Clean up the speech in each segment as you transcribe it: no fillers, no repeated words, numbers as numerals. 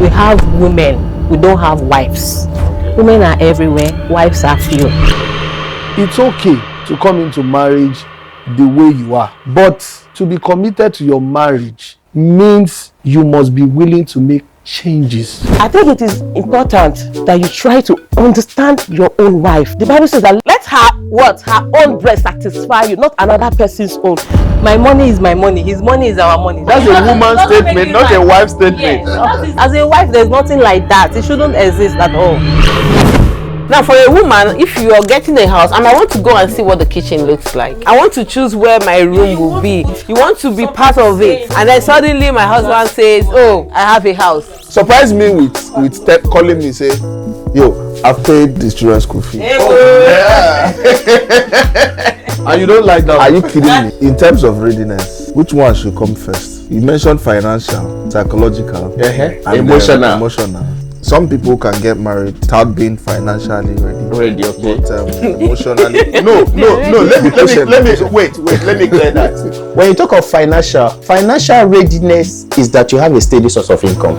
we have women, we don't have wives. Women are everywhere, wives are few. It's okay to come into marriage the way you are, but to be committed to your marriage means you must be willing to make changes. I think it is important that you try to understand your own wife. The Bible says that let her own breast satisfy you, not another person's own. My money is my money, his money is our money. That's a woman's statement, not a wife's statement. Yes. As a wife, there's nothing like that. It shouldn't exist at all. Now, for a woman, if you are getting a house and I want to go and see what the kitchen looks like, I want to choose where my room will be. You want to be part of it, and then suddenly my husband says, "Oh, I have a house." Surprise me with step calling me, say, "Yo, I've paid this children's school fee." Yeah. And you don't like that? Are you kidding me? In terms of readiness, which one should come first? You mentioned financial, psychological, and emotional. Some people can get married without being financially ready. Okay. But emotionally, no. Let me wait. Let me clear that. When you talk of financial readiness is that you have a steady source of income.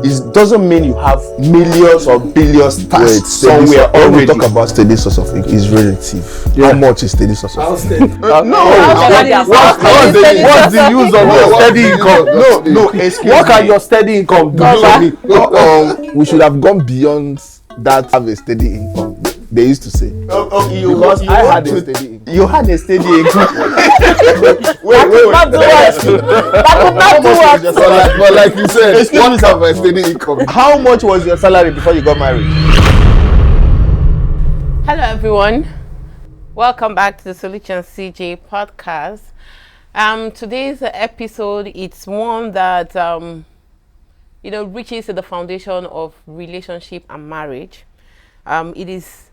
It doesn't mean you have millions or billions stashed somewhere already. When we talk about steady source of income, is relative. Yeah. How much is steady source of income? What's the use of your steady income? No. Excuse me. What can your steady income do? We should have gone beyond that. Have a steady income. They used to say. Because I had a steady income. You had a steady income. Wait. But like you said, what kind of a steady income? How much was your salary before you got married? Hello, everyone. Welcome back to the Solution CJ podcast. Today's episode, it's one that reaches to the foundation of relationship and marriage. It is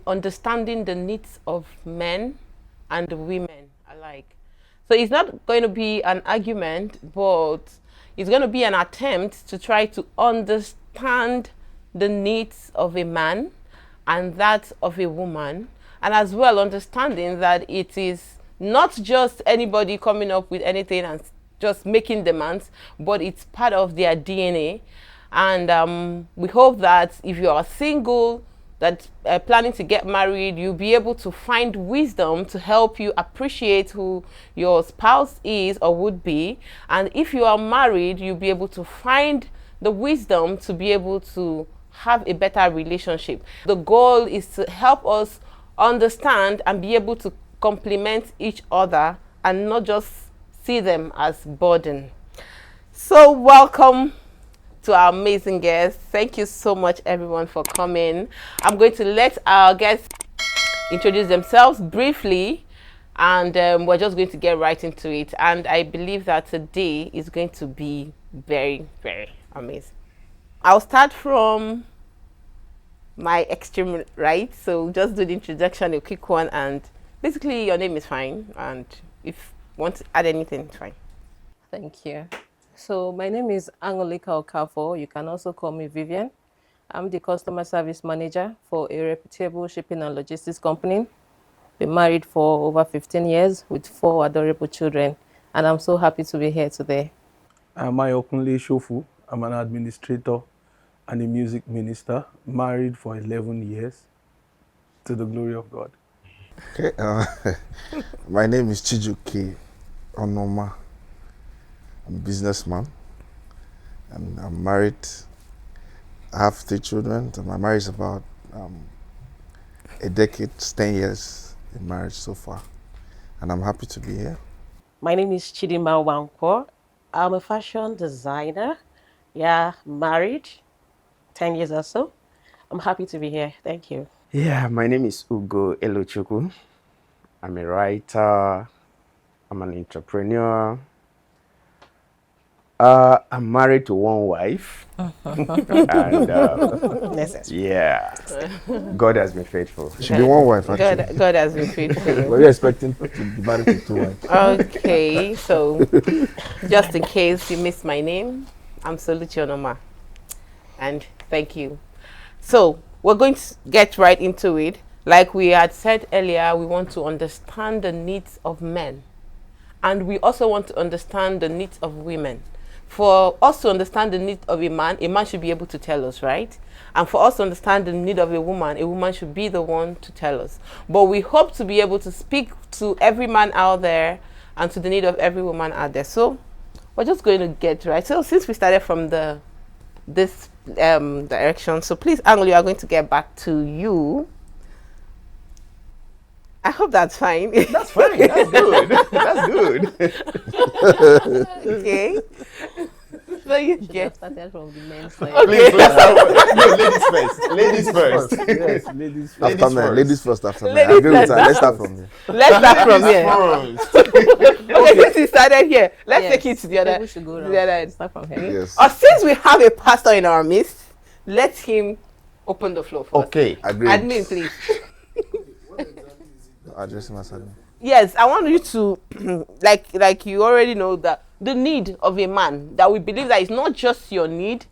understanding the needs of men and women alike. So it's not going to be an argument, but it's going to be an attempt to try to understand the needs of a man and that of a woman, and as well understanding that it is not just anybody coming up with anything and just making demands, but it's part of their DNA. And we hope that if you are single, that planning to get married, you'll be able to find wisdom to help you appreciate who your spouse is or would be. And if you are married, you'll be able to find the wisdom to be able to have a better relationship. The goal is to help us understand and be able to complement each other and not just see them as burden. So welcome to our amazing guests. Thank you so much, everyone, for coming. I'm going to let our guests introduce themselves briefly, and we're just going to get right into it. And I believe that today is going to be very, very amazing. I'll start from my extreme right. So just do the introduction, a quick one, and basically your name is fine. And if you want to add anything, it's fine. Thank you. So my name is Angolika Okafo. You can also call me Vivian. I'm the customer service manager for a reputable shipping and logistics company. Been married for over 15 years with 4 adorable children, and I'm so happy to be here today. I'm Ayokunle Shofu. I'm an administrator and a music minister, married for 11 years, to the glory of God. Okay, my name is Chijuke Onoma. I'm a businessman, and I'm married. I have 3 children. And my marriage is about a decade, 10 years in marriage so far, and I'm happy to be here. My name is Chidima Wankwo. I'm a fashion designer. Married, 10 years or so. I'm happy to be here. Thank you. Yeah, my name is Ugo Elochukwu. I'm a writer. I'm an entrepreneur. I'm married to 1 wife. And yeah, God has been faithful. Should be 1 wife, actually. God has been faithful. Were you expecting to be married to 2 wives? Okay, so just in case you missed my name, I'm Solution Oma. And thank you. So we're going to get right into it. Like we had said earlier, we want to understand the needs of men. And we also want to understand the needs of women. for us to understand the need of a man should be able to tell us, right? And for us to understand the need of a woman should be the one to tell us. But we hope to be able to speak to every man out there and to the need of every woman out there. So we're just going to get right. So since we started from this direction, so please, Anglo, you are going to get back to you. I hope that's fine. That's fine. That's good. That's good. Okay. So you get Started from the men's side. Please, no, ladies first. Ladies first. Yes, ladies. Ladies After men, first. ladies first after men. I Ladies agree with first, her. Let's start from here. let's start from here. First. Okay, since we started here, let's Yes, take it to the other. we should go the other around. end. Start from here. Yes. Or since we have a pastor in our midst, let him open the floor for us. Okay. Agreed. Admin, please. Addressing myself. Yes, I want you to, like you already know, that the need of a man, that we believe that it's not just your need,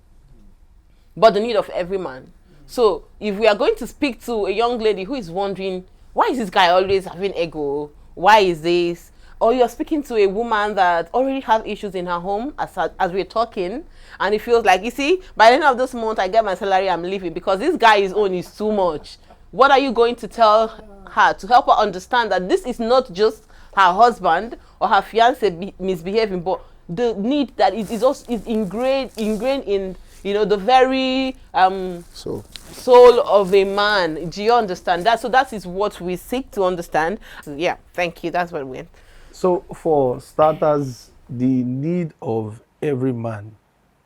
but the need of every man. So if we are going to speak to a young lady who is wondering, why is this guy always having ego? Why is this? Or you're speaking to a woman that already has issues in her home as we're talking, and it feels like, you see, by the end of this month, I get my salary, I'm leaving because this guy's own is too much. What are you going to tell her to help her understand that this is not just her husband or her fiance misbehaving, but the need that is also is ingrained in, you know, the very So, soul of a man. Do you understand that? So that is what we seek to understand. So, yeah, thank you. That's what we. So for starters, the need of every man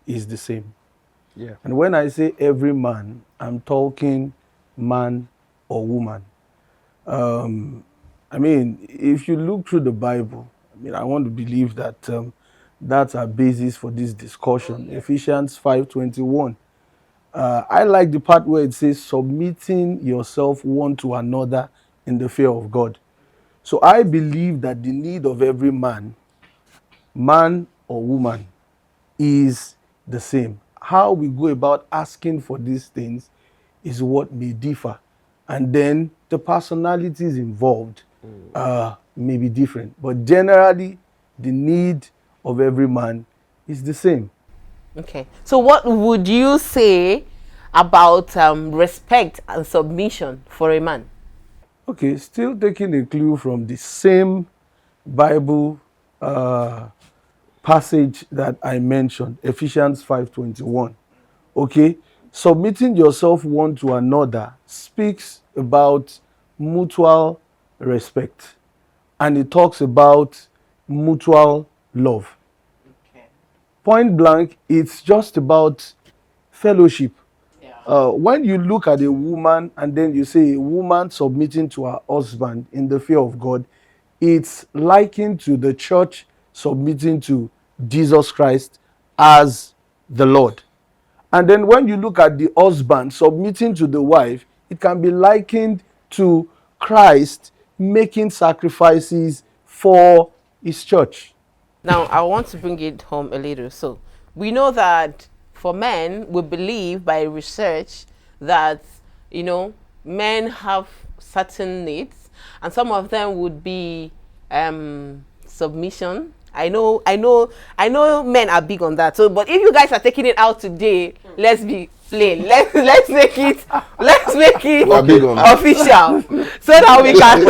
is the same. Yeah. And when I say every man, I'm talking man or woman. I mean, if you look through the Bible, I mean, I want to believe that that's our basis for this discussion. Ephesians 5:21. I like the part where it says, submitting yourself one to another in the fear of God. So I believe that the need of every man or woman, is the same. How we go about asking for these things is what may differ. And then the personalities involved may be different. But generally, the need of every man is the same. Okay. So what would you say about respect and submission for a man? Okay, still taking a clue from the same Bible passage that I mentioned, Ephesians 5:21. Okay, submitting yourself one to another speaks about mutual respect, and it talks about mutual love. Okay. Point blank, it's just about fellowship. When you look at a woman and then you say a woman submitting to her husband in the fear of God, it's likened to the church submitting to Jesus Christ as the Lord. And then when you look at the husband submitting to the wife, it can be likened to Christ making sacrifices for his church. Now, I want to bring it home a little. So, we know that for men, we believe by research that, you know, men have certain needs, and some of them would be submission. I know men are big on that. So, but if you guys are taking it out today, let's be plain. Let's make it we're big on that. official, so that we can.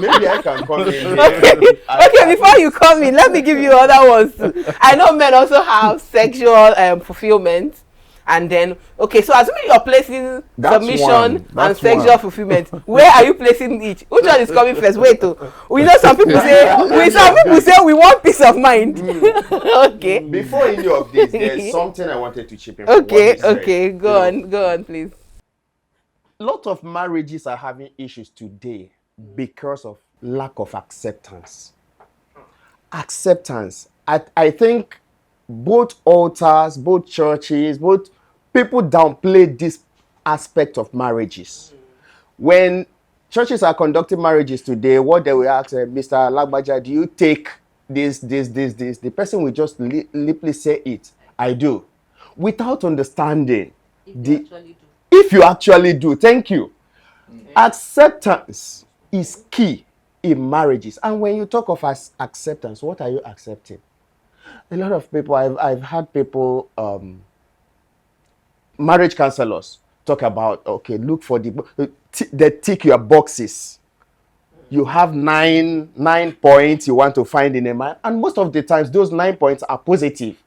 Maybe I can come in. Okay, before you come in, let me give you other ones too. I know men also have sexual fulfillment. And then, okay, so assuming you're placing That's submission one. and That's sexual one. fulfillment, where are you placing each? Which one is coming first? Wait, we know some people say we want peace of mind. Okay. Before any of this, there's something I wanted to chip in. For what you said. Okay, go on, please. A lot of marriages are having issues today because of lack of acceptance. Acceptance. I think both altars, both churches, both people downplay this aspect of marriages. When churches are conducting marriages today, what they will ask, Mr. Lagbaja, do you take this? The person will just liply say it. I do. Without understanding. If you actually do, thank you. Okay. Acceptance is key in marriages. And when you talk of acceptance, what are you accepting? A lot of people, I've had people, marriage counselors talk about, okay, look for they tick your boxes. You have nine points you want to find in a man, and most of the times those 9 points are positive.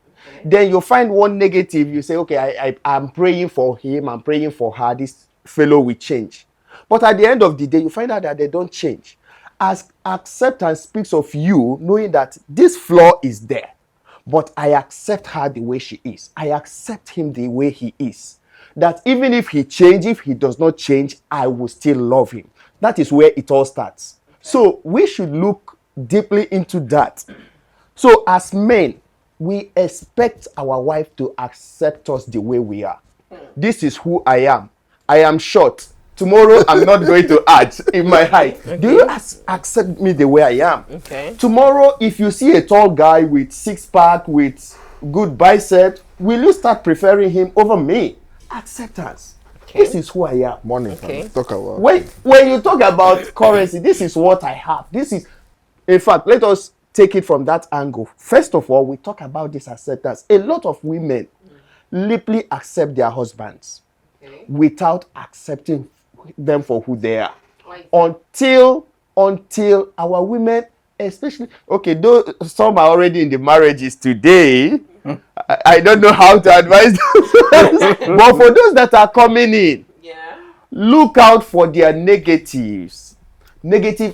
Then you find one negative, you say, okay, I'm praying for him, I'm praying for her, this fellow will change. But at the end of the day, you find out that they don't change. As acceptance speaks of you knowing that this flaw is there, but I accept her the way she is. I accept him the way he is. That even if he changes, if he does not change, I will still love him. That is where it all starts. Okay. So we should look deeply into that. So as men, we expect our wife to accept us the way we are. This is who I am. I am short. Tomorrow, I'm not going to add in my height. Okay. Do you accept me the way I am? Okay. Tomorrow, if you see a tall guy with six-pack, with good bicep, will you start preferring him over me? Acceptance. Okay. This is who I am. Morning. Okay. Talk about. When you talk about currency, this is what I have. This is, in fact, let us take it from that angle. First of all, we talk about this acceptance. A lot of women literally accept their husbands without accepting them for who they are. Until our women, especially, okay, though some are already in the marriages today, I don't know how to advise them. But for those that are coming in, look out for their negative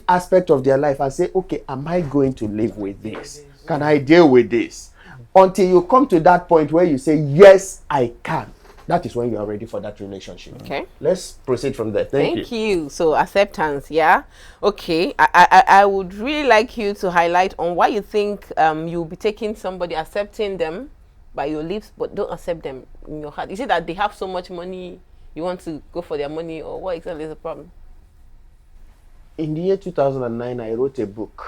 aspect of their life and say, okay, am I going to live with this? Can I deal with this? Until you come to that point where you say, yes, I can. That is when you are ready for that relationship. Okay. Let's proceed from there. Thank you. So acceptance, yeah. Okay. I would really like you to highlight on why you think you'll be taking somebody, accepting them by your lips, but don't accept them in your heart. Is it that they have so much money, you want to go for their money, or what exactly is the problem? In the year 2009, I wrote a book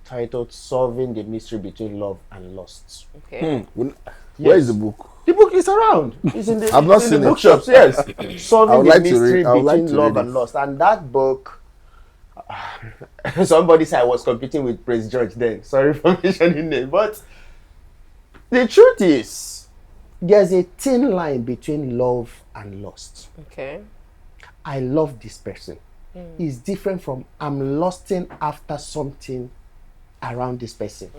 titled "Solving the Mystery Between Love and Lust." Okay. Where is the book? The book is around. It's in the, I've not seen the it. bookshops. Yes, solving the mystery between love read and lust. And that book, somebody said I was competing with Praise George then. Sorry for mentioning name, but the truth is, there's a thin line between love and lust. Okay. I love this person. It's different from I'm lusting after something around this person.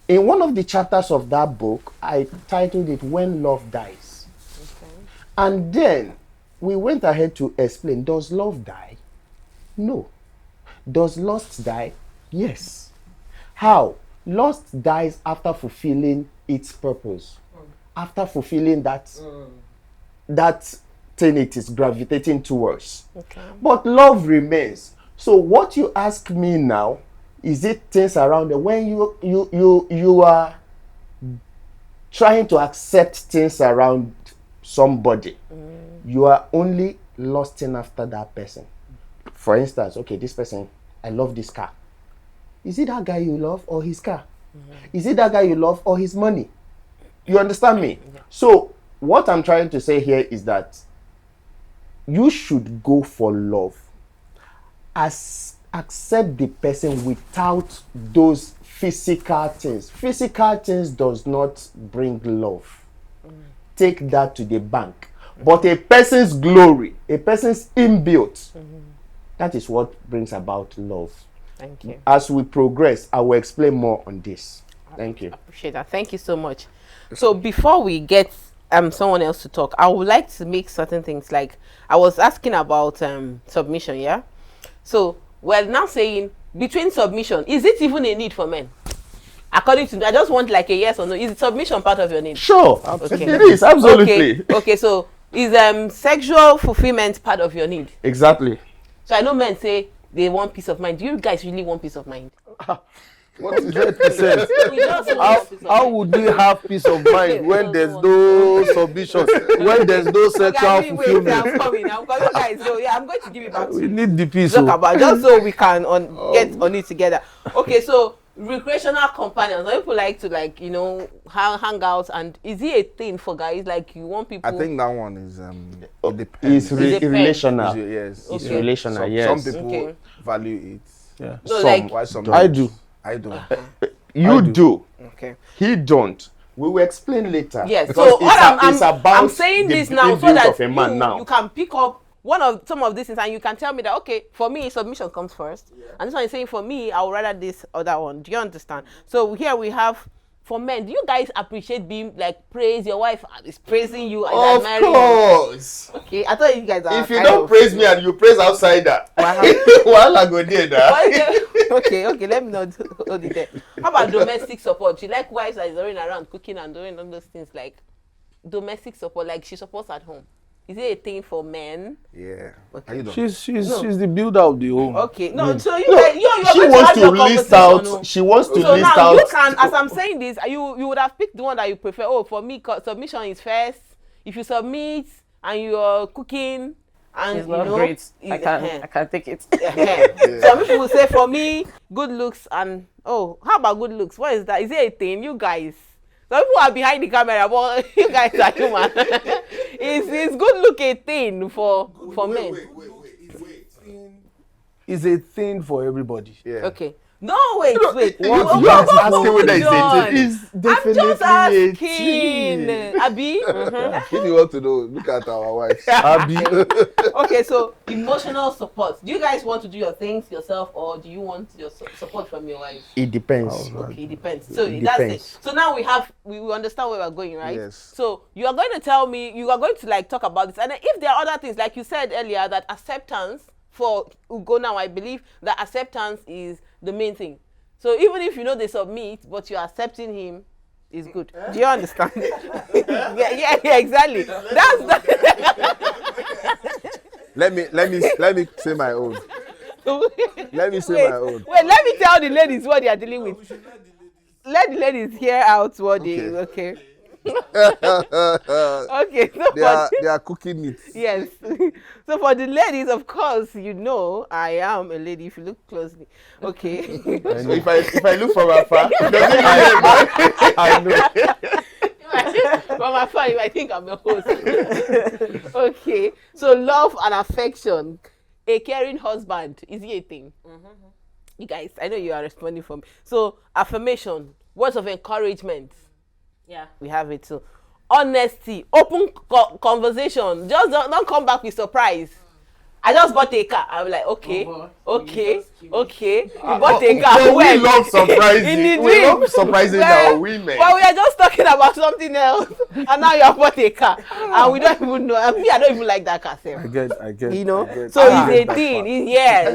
In one of the chapters of that book, I titled it "When Love Dies." Okay. And then we went ahead to explain, does love die? No. Does lust die? Yes. How? Lust dies after fulfilling its purpose. After fulfilling that thing it is gravitating towards. Okay. But love remains. So what you ask me now, is it things around it? When you are trying to accept things around somebody, you are only lusting after that person. For instance, okay, this person, I love this car. Is it that guy you love or his car? Is it that guy you love or his money? You understand me? Yeah. So what I'm trying to say here is that you should go for love. Accept the person without those physical things. Physical things does not bring love. Take that to the bank. But a person's glory, a person's inbuilt, that is what brings about love. Thank you. As we progress, I will explain more on this. Thank you. I appreciate that. Thank you so much. So before we get someone else to talk, I would like to make certain things, like I was asking about submission, yeah? So we're now saying, between submission, is it even a need for men? According to, I just want like a yes or no. Is submission part of your need? Sure. Okay. It is, absolutely. Okay, so is sexual fulfillment part of your need? Exactly. So I know men say they want peace of mind. Do you guys really want peace of mind? What is 100%? How would we have peace of mind when there's no submission, when there's no sexual fulfillment? I'm coming, guys. So yeah, I'm going to give it back to We need the peace. Talk about just so we can get on it together. Okay, so recreational companions. Some people like to hang out, and is it a thing for guys? Like you want people? I think that one is it depends. It's relational. Yes, it's relational. Yes. Some people value it. Yeah. So some, why some I do. I don't. You do. Okay. He don't. We will explain later. Yes. Because So it's about I'm saying the this now so inbuilt that of a man now. you can pick up some of these things and you can tell me that okay, for me submission comes first, and this one is saying for me I would rather this other one. Do you understand? So here we have. For men, do you guys appreciate being like praise your wife is praising you and Of admiring course. you? Okay, I thought you guys are. If you don't praise me and you praise outsider, I go there now. Okay, let me not hold it there. How about domestic support? You like wives that is running around cooking and doing all those things like domestic support, like she supports at home. Is it a thing for men? Yeah. Okay. She's the builder of the home. Okay, no. So you No, guys, you're she going wants have to your list conversation, out. no? She wants to So list now out. you can, as I'm saying this, you would have picked the one that you prefer. Oh, for me, submission is first. If you submit and you're cooking and It's not great. I can't take it. Some people will say for me, good looks and how about good looks? What is that? Is it a thing? You guys. Some people are behind the camera, but you guys are human. It's good look a thing for men. Wait. It's a thing for everybody. Yeah. Okay. No, wait. You are asking whether it's a thing. It's I'm definitely just a asking. thing. Abi? If you want to know, look at our wives. Abi, Okay, so emotional support. Do you guys want to do your things yourself or do you want your support from your wife? It depends. Okay, it depends. So It that's depends. it. So now we understand where we're going, right? Yes. So you are going to tell me, you are going to like talk about this. And then if there are other things, like you said earlier, that acceptance for Ugo now, I believe that acceptance is the main thing. So even if you know they submit, but you're accepting him, is good. Do you understand? yeah, exactly. That's Let me say my own. Let me say my own. Wait, let me tell the ladies what they are dealing with. Let the ladies hear out what they okay. Okay, so They are cooking it. yes. So for the ladies, of course, you know I am a lady if you look closely. Okay. So if I look from afar, I know. From afar, I think I'm a host. Okay. So love and affection. A caring husband. Is he a thing? You guys, I know you are responding for me. So affirmation, words of encouragement. Yeah. We have it too. Honesty, open conversation. Just don't come back with surprise. I just bought a car. I'm like, okay. You bought a car. So we When? love surprising. In the We dream. love surprising Well, our women. But we are just talking about something else, and now you have bought a car, and we don't even know. I don't even like that car, sef. I get. You know, I get. so I it's get a that thing. part. Yes.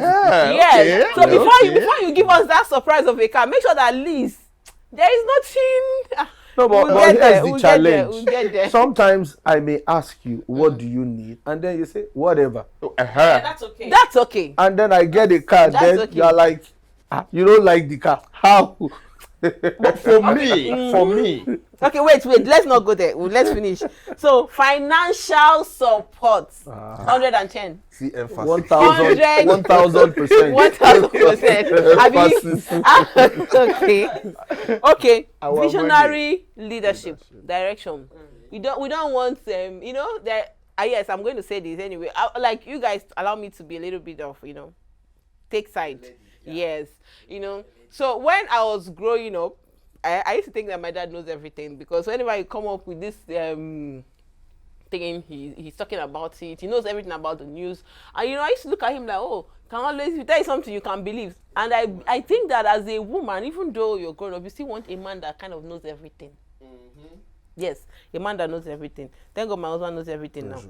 okay, So okay. before you give us that surprise of a car, make sure that at least there is nothing. No, but We'll get there, here's the we'll get there, challenge. we'll get there. Sometimes I may ask you, what do you need? And then you say, whatever. That's okay. That's okay. And then I get a car, That's then okay. you're like, you don't like the car. How? But for me, Okay, wait. Let's not go there. Let's finish. So financial support, 110. See emphasis. 1,000%. 1,000%. Okay. Our Visionary leadership, direction. We don't want you know that. Yes, I'm going to say this anyway. Like you guys, allow me to be a little bit of take side. Yes, So when I was growing up, I used to think that my dad knows everything because whenever you come up with this thing, he's talking about it. He knows everything about the news, and I used to look at him like, oh, can always if you tell you something you can believe. And I think that as a woman, even though you're grown up, you still want a man that kind of knows everything. Yes, a man that knows everything. Thank God my husband knows everything now.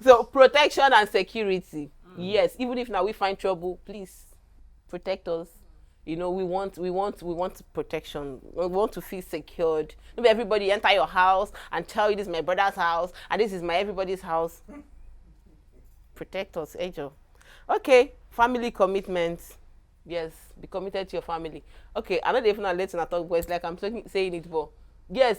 So protection and security. Yes, even if now we find trouble, please protect us. We want protection. We want to feel secured. Maybe everybody enter your house and tell you this is my brother's house and this is my everybody's house. Protect us, Angel. Okay, family commitments. Yes, be committed to your family. Okay, I know they even let in a talk, but it's like I'm saying it, but yes,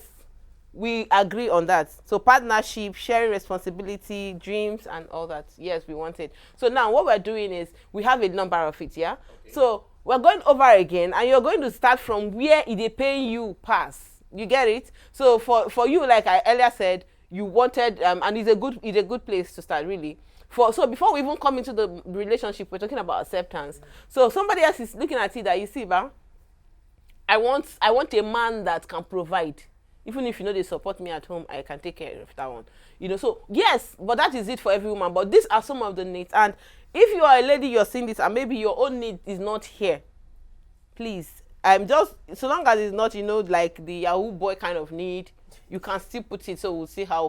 we agree on that. So partnership, sharing responsibility, dreams, and all that. Yes, we want it. So now what we're doing is we have a number of it, yeah? Okay. So we're going over again, and you're going to start from where they pay you pass. You get it? So for you, like I earlier said, you wanted, and it's a good place to start, really. So before we even come into the relationship, we're talking about acceptance. So somebody else is looking at it that you see, ba, I want a man that can provide. Even if they support me at home, I can take care of that one. So yes, but that is it for every woman. But these are some of the needs. And if you are a lady, you're seeing this, and maybe your own need is not here, please, I'm just, so long as it's not, like the Yahoo boy kind of need, you can still put it, so we'll see how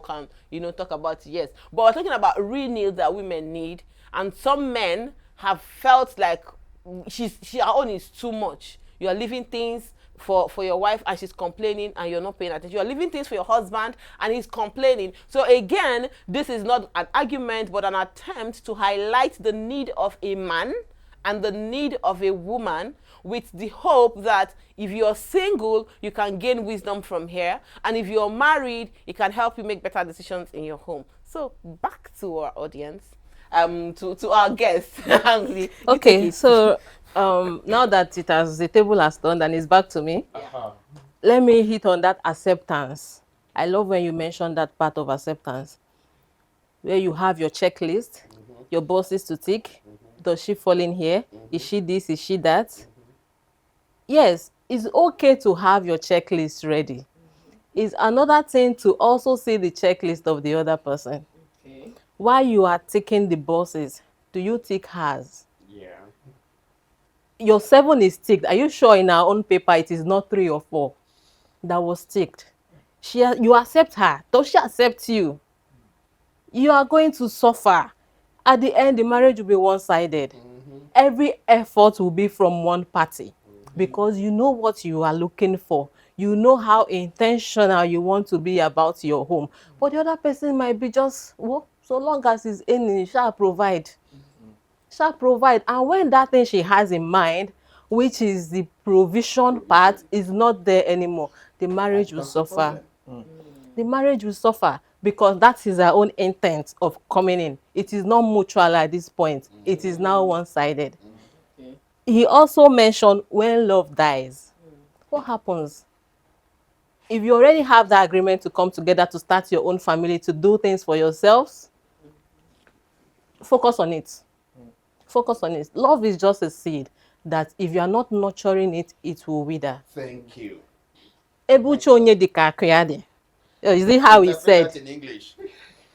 we can, talk about it, yes. But we're talking about real needs that women need, and some men have felt like her own is too much. You are leaving things for your wife and she's complaining and you're not paying attention. You're leaving things for your husband and he's complaining. So again, this is not an argument but an attempt to highlight the need of a man and the need of a woman, with the hope that if you're single, you can gain wisdom from here, and if you're married, it can help you make better decisions in your home. So back to our audience, to our guests. Okay, so now that the table has turned and it's back to me, let me hit on that acceptance. I love when you mentioned that part of acceptance, where you have your checklist, your boxes to tick. Does she fall in here? Is she this? Is she that? Yes, it's okay to have your checklist ready. It's another thing to also see the checklist of the other person. Okay. While you are ticking the boxes, do you tick hers? Yeah. Your 7 is ticked. Are you sure in our own paper it is not 3 or 4 that was ticked? You accept her. Does she accept you? You are going to suffer. At the end, the marriage will be one-sided. Every effort will be from one party, because you know what you are looking for. You know how intentional you want to be about your home. But the other person might be just, well, so long as he's in, he shall provide. Shall provide. And when that thing she has in mind, which is the provision part, is not there anymore, the marriage will suffer. The marriage will suffer, because that is her own intent of coming in. It is not mutual at this point. It is now one-sided. He also mentioned when love dies. What happens? If you already have that agreement to come together to start your own family, to do things for yourselves, focus on it. Focus on it. Love is just a seed that if you are not nurturing it, it will wither. Thank you. Ebuchi onye dịka akụ ya dị. Is it how he Interpret said? that in English.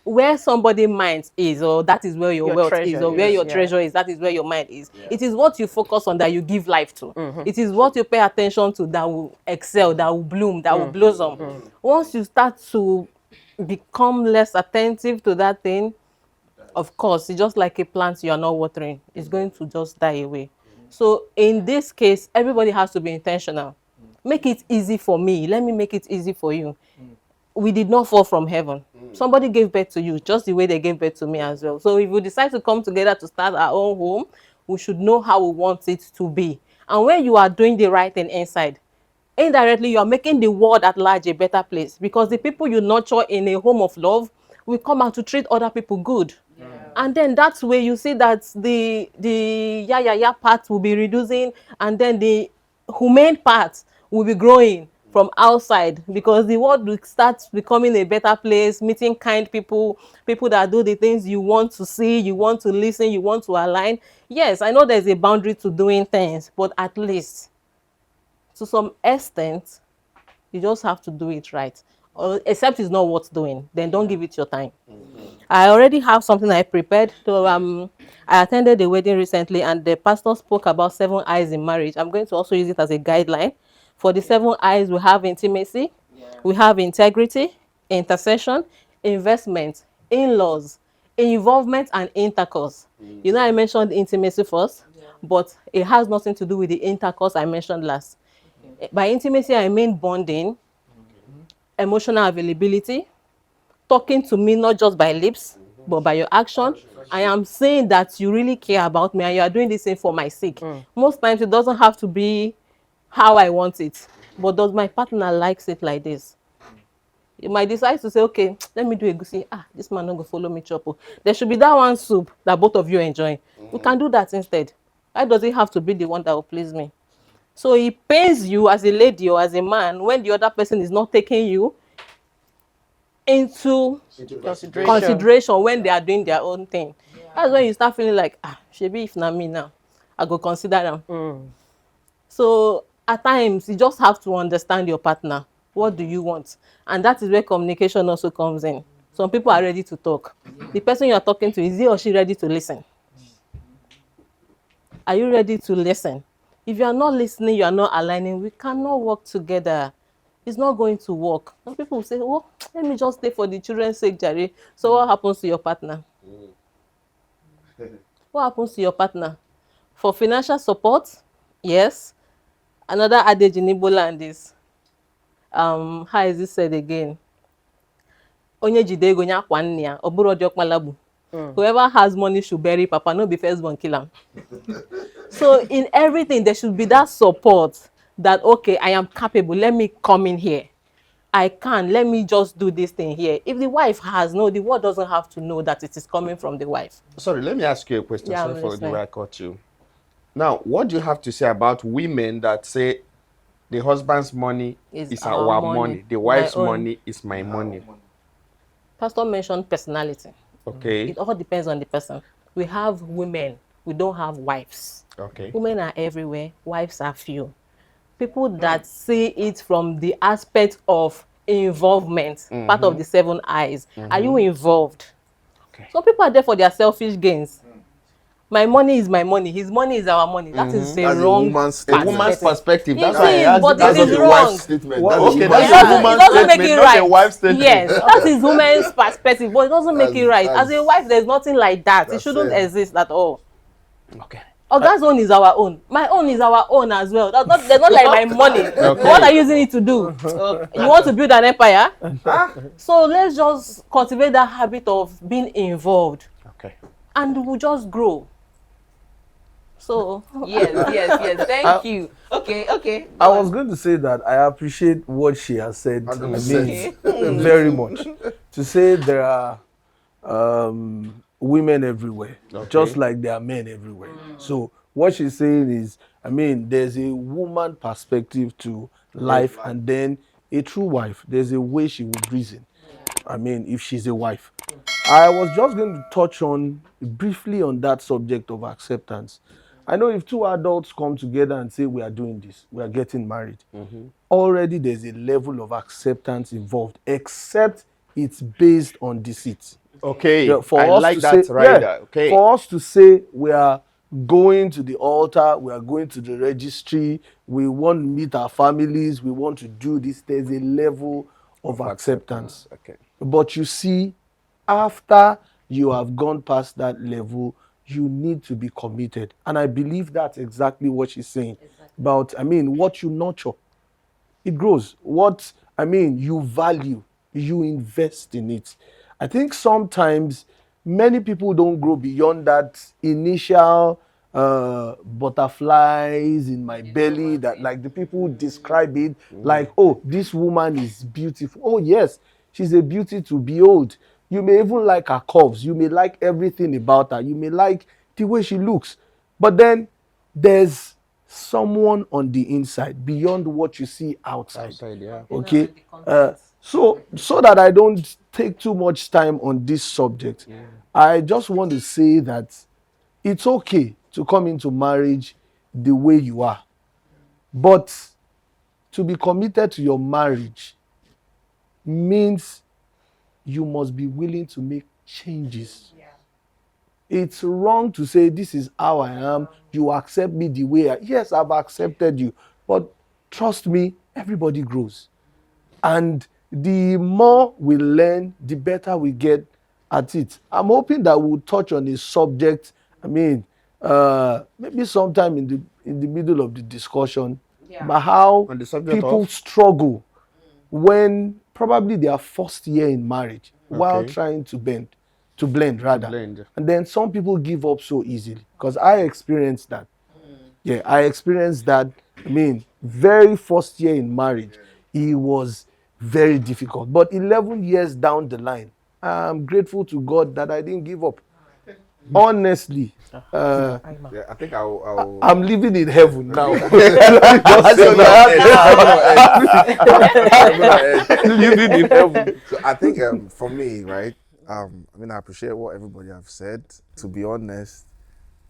Where somebody's mind is, or that is where your wealth treasure is, or where is, your yeah. treasure is, that is where your mind is. It is what you focus on that you give life to. It is what you pay attention to that will excel, that will bloom, that will blossom. Once you start to become less attentive to that thing, of course, it's just like a plant you are not watering. It's going to just die away. So in this case, everybody has to be intentional. Make it easy for me. Let me make it easy for you. We did not fall from heaven. Somebody gave birth to you just the way they gave birth to me as well. So if we decide to come together to start our own home, we should know how we want it to be. And when you are doing the right thing inside, indirectly you are making the world at large a better place, because the people you nurture in a home of love will come out to treat other people good. And then that's where you see that the yeah part will be reducing, and then the humane part will be growing from outside, because the world will start becoming a better place, meeting kind people, people that do the things you want to see, you want to listen, you want to align. Yes, I know there's a boundary to doing things, but at least to some extent, you just have to do it right. Or, except it's not worth doing, then don't give it your time. I already have something I prepared. So I attended a wedding recently, and the pastor spoke about 7 eyes in marriage. I'm going to also use it as a guideline. For the 7 eyes, we have intimacy, we have integrity, intercession, investment, in-laws, involvement, and intercourse. You know, I mentioned intimacy first, but it has nothing to do with the intercourse I mentioned last. By intimacy, I mean bonding, emotional availability, talking to me not just by lips, but by your action. I am saying that you really care about me and you are doing this thing for my sake. Most times it doesn't have to be how I want it, but does my partner likes it like this? You might decide to say, okay, let me do a goosey. This man not go follow me chop. There should be that one soup that both of you enjoy. We can do that instead. Why does it have to be the one that will please me? So it pains you as a lady or as a man when the other person is not taking you into consideration when they are doing their own thing. That's when you start feeling like, shebi if na me now, I go consider them. So at times, you just have to understand your partner. What do you want? And that is where communication also comes in. Some people are ready to talk. The person you are talking to, is he or she ready to listen? Are you ready to listen? If you are not listening, you are not aligning, we cannot work together. It's not going to work. Some people will say, oh, let me just stay for the children's sake, Jerry. So what happens to your partner? What happens to your partner? For financial support, yes. Another adage in Igbo land is, how is it said again? Onye jide ego nya kwa nne ya, ọ bụrụ ọjọọ kpalagbu. Whoever has money should bury papa, no be firstborn kill am. So in everything, there should be that support that, okay, I am capable. Let me come in here. I can. Let me just do this thing here. If the wife has, no, the world doesn't have to know that it is coming from the wife. Sorry, let me ask you a question. Yeah, Sorry for the way I caught you. Now, what do you have to say about women that say the husband's money is our money, the wife's money is my money? Pastor mentioned personality. Okay. It all depends on the person. We have women, we don't have wives. Okay. Women are everywhere, wives are few. People that see it from the aspect of involvement, part of the 7 eyes. Are you involved? Okay. Some people are there for their selfish gains. My money is my money. His money is our money. That is a wrong a woman's perspective. That's why I asked. But it is wrong. Statement. Okay, it doesn't make it right. Yes, that is woman's perspective, but it doesn't make it right. As a wife, there's nothing like that. It shouldn't exist at all. Okay. Oga's own is our own. My own is our own as well. That's not, they're not like my money. Okay. What are you using it to do? You want to build an empire? So let's just cultivate that habit of being involved. Okay. And we'll just grow. So yes. Thank you. Okay. I was going to say that I appreciate what she has said. Very much. To say there are women everywhere, just like there are men everywhere. So what she's saying is, there's a woman perspective to life, and then a true wife. There's a way she would reason. If she's a wife. I was just going to touch on briefly on that subject of acceptance. I know if two adults come together and say we are doing this, we are getting married, already there's a level of acceptance involved, except it's based on deceit. Okay, for I us like to that say, right there. Okay. For us to say we are going to the altar, we are going to the registry, we want to meet our families, we want to do this, there's a level of acceptance. Okay. But you see, after you have gone past that level, you need to be committed. And I believe that's exactly what she's saying. About, what you nurture, it grows. What, you value, you invest in it. I think sometimes many people don't grow beyond that initial butterflies in my belly, that like the people describe it like, oh, this woman is beautiful. Oh, yes, she's a beauty to behold. You may even like her curves. You may like everything about her. You may like the way she looks. But then there's someone on the inside beyond what you see outside. Okay? So that I don't take too much time on this subject, I just want to say that it's okay to come into marriage the way you are. But to be committed to your marriage means you must be willing to make changes. It's wrong to say, this is how I am, you accept me the way I am. Yes, I've accepted you, but trust me, everybody grows. And the more we learn, the better we get at it. I'm hoping that we'll touch on a subject, maybe sometime in the middle of the discussion, about how people struggle when probably their first year in marriage, while trying to blend. And then some people give up so easily, because I experienced that. Yeah, I experienced that. Very first year in marriage, it was very difficult. But 11 years down the line, I'm grateful to God that I didn't give up. Honestly, I think I'm living in heaven now. Living in heaven. So I think for me, right, I appreciate what everybody have said. To be honest,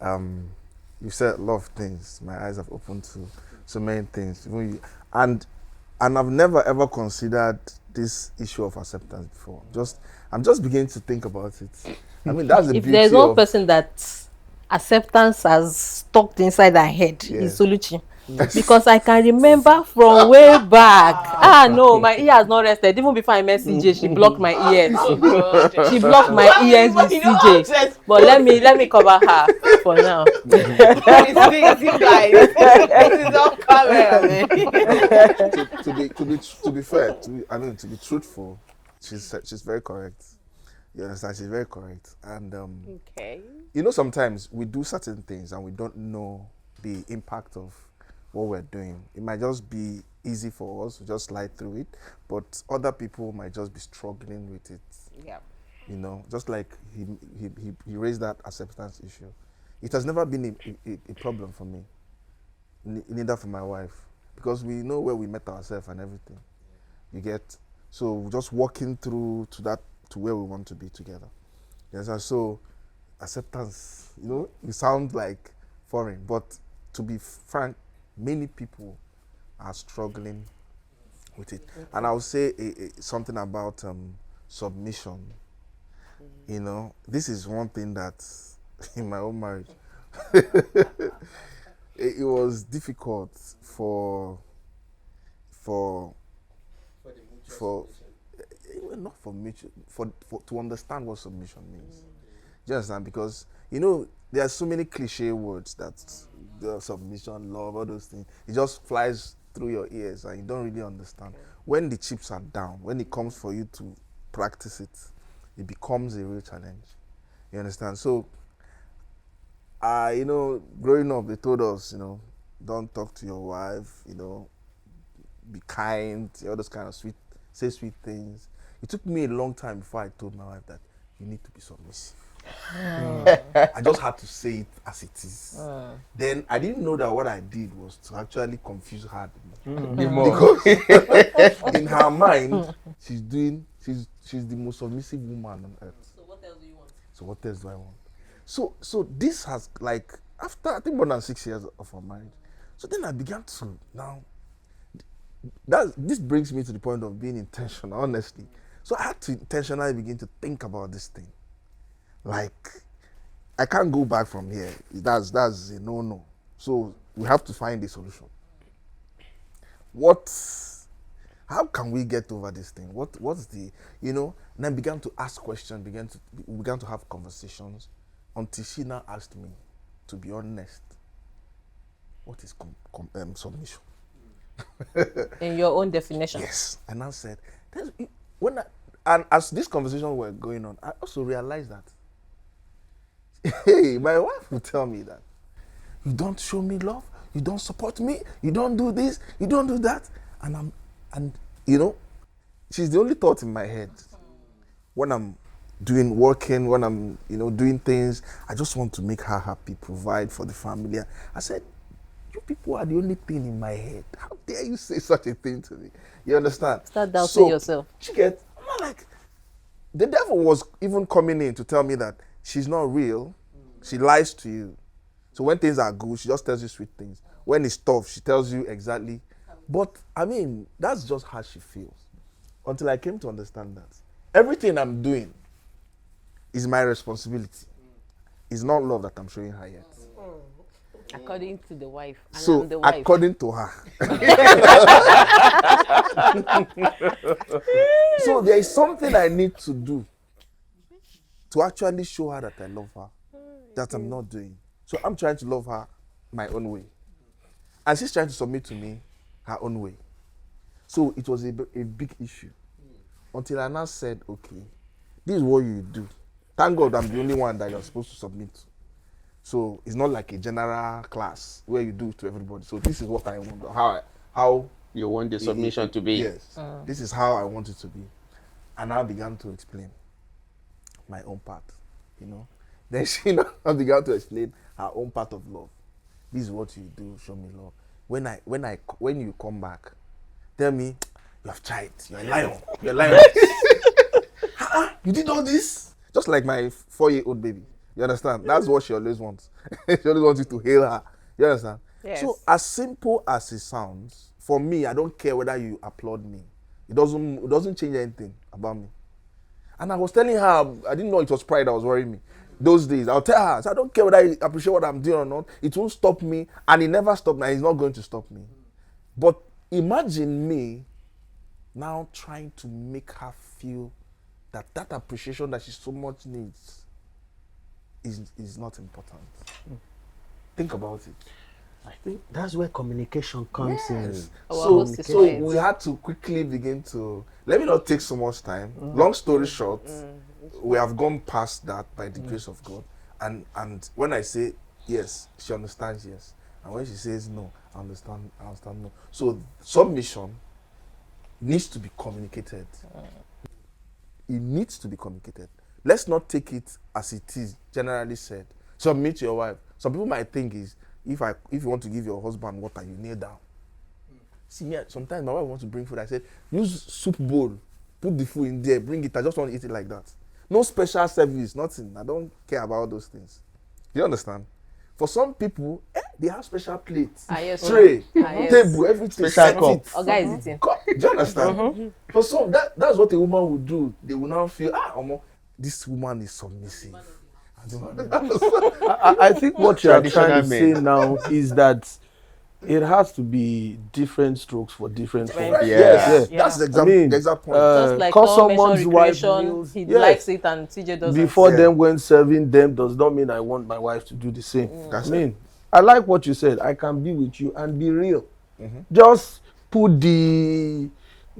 you said a lot of things. My eyes have opened to so many things. And I've never ever considered this issue of acceptance before. I'm just beginning to think about it. I mean, that's the If beauty there's one of person that acceptance has stuck inside her head, Yes. is Soluchi. Because I can remember from way back. No, my ear has not rested. Even before I met CJ, she blocked my ears. She blocked my ears with CJ. But let me cover her for now. to be fair, to be truthful, she's very correct. You understand? She's very correct. And Okay. sometimes we do certain things and we don't know the impact of what we're doing. It might just be easy for us to just slide through it, but other people might just be struggling with it. Yeah. Just like he raised that acceptance issue. It has never been a problem for me, neither for my wife, because we know where we met ourselves and everything. You get? So just walking through to where we want to be together. Yes, and so acceptance, you sound like foreign, but to be frank, many people are struggling with it. And I'll say something about submission. This is one thing that in my own marriage, it was difficult not for mutual, for to understand what submission means. Do you understand? Because there are so many cliche words that the submission, love, all those things. It just flies through your ears and you don't really understand. When the chips are down, when it comes for you to practice it, it becomes a real challenge. You understand? So, growing up, they told us, don't talk to your wife, be kind, all those kind of say sweet things. It took me a long time before I told my wife that you need to be submissive. I just had to say it as it is. Then I didn't know that what I did was to actually confuse her because in her mind she's the most submissive woman on earth. So what else do you want? So what else do I want? So this has, like, after I think more than 6 years of our marriage. So then I began to now. This brings me to the point of being intentional, honestly. So I had to intentionally begin to think about this thing. Like, I can't go back from here. That's a no. So we have to find a solution. How can we get over this thing? What's the, and I began to ask questions, we began to have conversations until she now asked me, to be honest, what is submission? In your own definition. Yes. And I said, and as this conversation were going on, I also realized that, hey, my wife would tell me that, you don't show me love, you don't support me, you don't do this, you don't do that. And she's the only thought in my head. When I'm working, when I'm, doing things, I just want to make her happy, provide for the family. I said, you people are the only thing in my head. How dare you say such a thing to me? You understand? Start doubting yourself. I'm not like, the devil was even coming in to tell me that she's not real. She lies to you. So when things are good, she just tells you sweet things. When it's tough, she tells you exactly. But I mean, that's just how she feels. Until I came to understand that everything I'm doing is my responsibility. It's not love that I'm showing her yet. According to the wife. And So I'm the wife. according to her. So there is something I need to do to actually show her that I love her, that I'm not doing. So I'm trying to love her my own way. And she's trying to submit to me her own way. So it was a big issue. Until I now said, okay, this is what you do. Thank God I'm the only one that you're supposed to submit to. So it's not like a general class where you do it to everybody. So this is what I want, how You want the submission to be. Yes. This is how I want it to be. And I began to explain my own part, Then she now began to explain her own part of love. This is what you do, show me love. When you come back, tell me, you have tried, you're a lion. You did all this? Just like my 4-year-old baby. You understand? That's what she always wants. She always wants you to hail her. You understand? Yes. So as simple as it sounds, for me, I don't care whether you applaud me. It doesn't change anything about me. And I was telling her, I didn't know it was pride that was worrying me. Those days, I'll tell her, so I don't care whether you appreciate what I'm doing or not. It won't stop me, and it never stopped me, and it's not going to stop me. But imagine me now trying to make her feel that appreciation that she so much needs is not important. Think about it. I think that's where communication comes in. Our So, host is so right. we had to quickly begin to, let me not take so much time. Long story short, we have gone past that by the grace of God. And when I say yes, she understands yes. And when she says no, I understand no. So submission needs to be communicated. It needs to be communicated. Let's not take it as it is generally said. Submit to your wife. Some people might think is if you want to give your husband water, you kneel down. See me, sometimes my wife wants to bring food. I said, use soup bowl, put the food in there, bring it. I just want to eat it like that. No special service, nothing. I don't care about those things. You understand? For some people, they have special plates, Yes, tray, yes. table, everything. Special set cup. it. Our guy is eating. Do you understand? For some, that's what a woman would do. They will now feel, this woman is submissive. I don't understand. I think what you are trying to Traditional say now is that it has to be different strokes for different folks. Yes, Yeah. that's the I mean, the exact point. Just like cause someone someone's mentioned wife recreation, meals, he yes, likes it and TJ doesn't. before Yeah. them when serving them does not mean I want my wife to do the same. That's I mean, I like what you said. I can be with you and be real. Just put the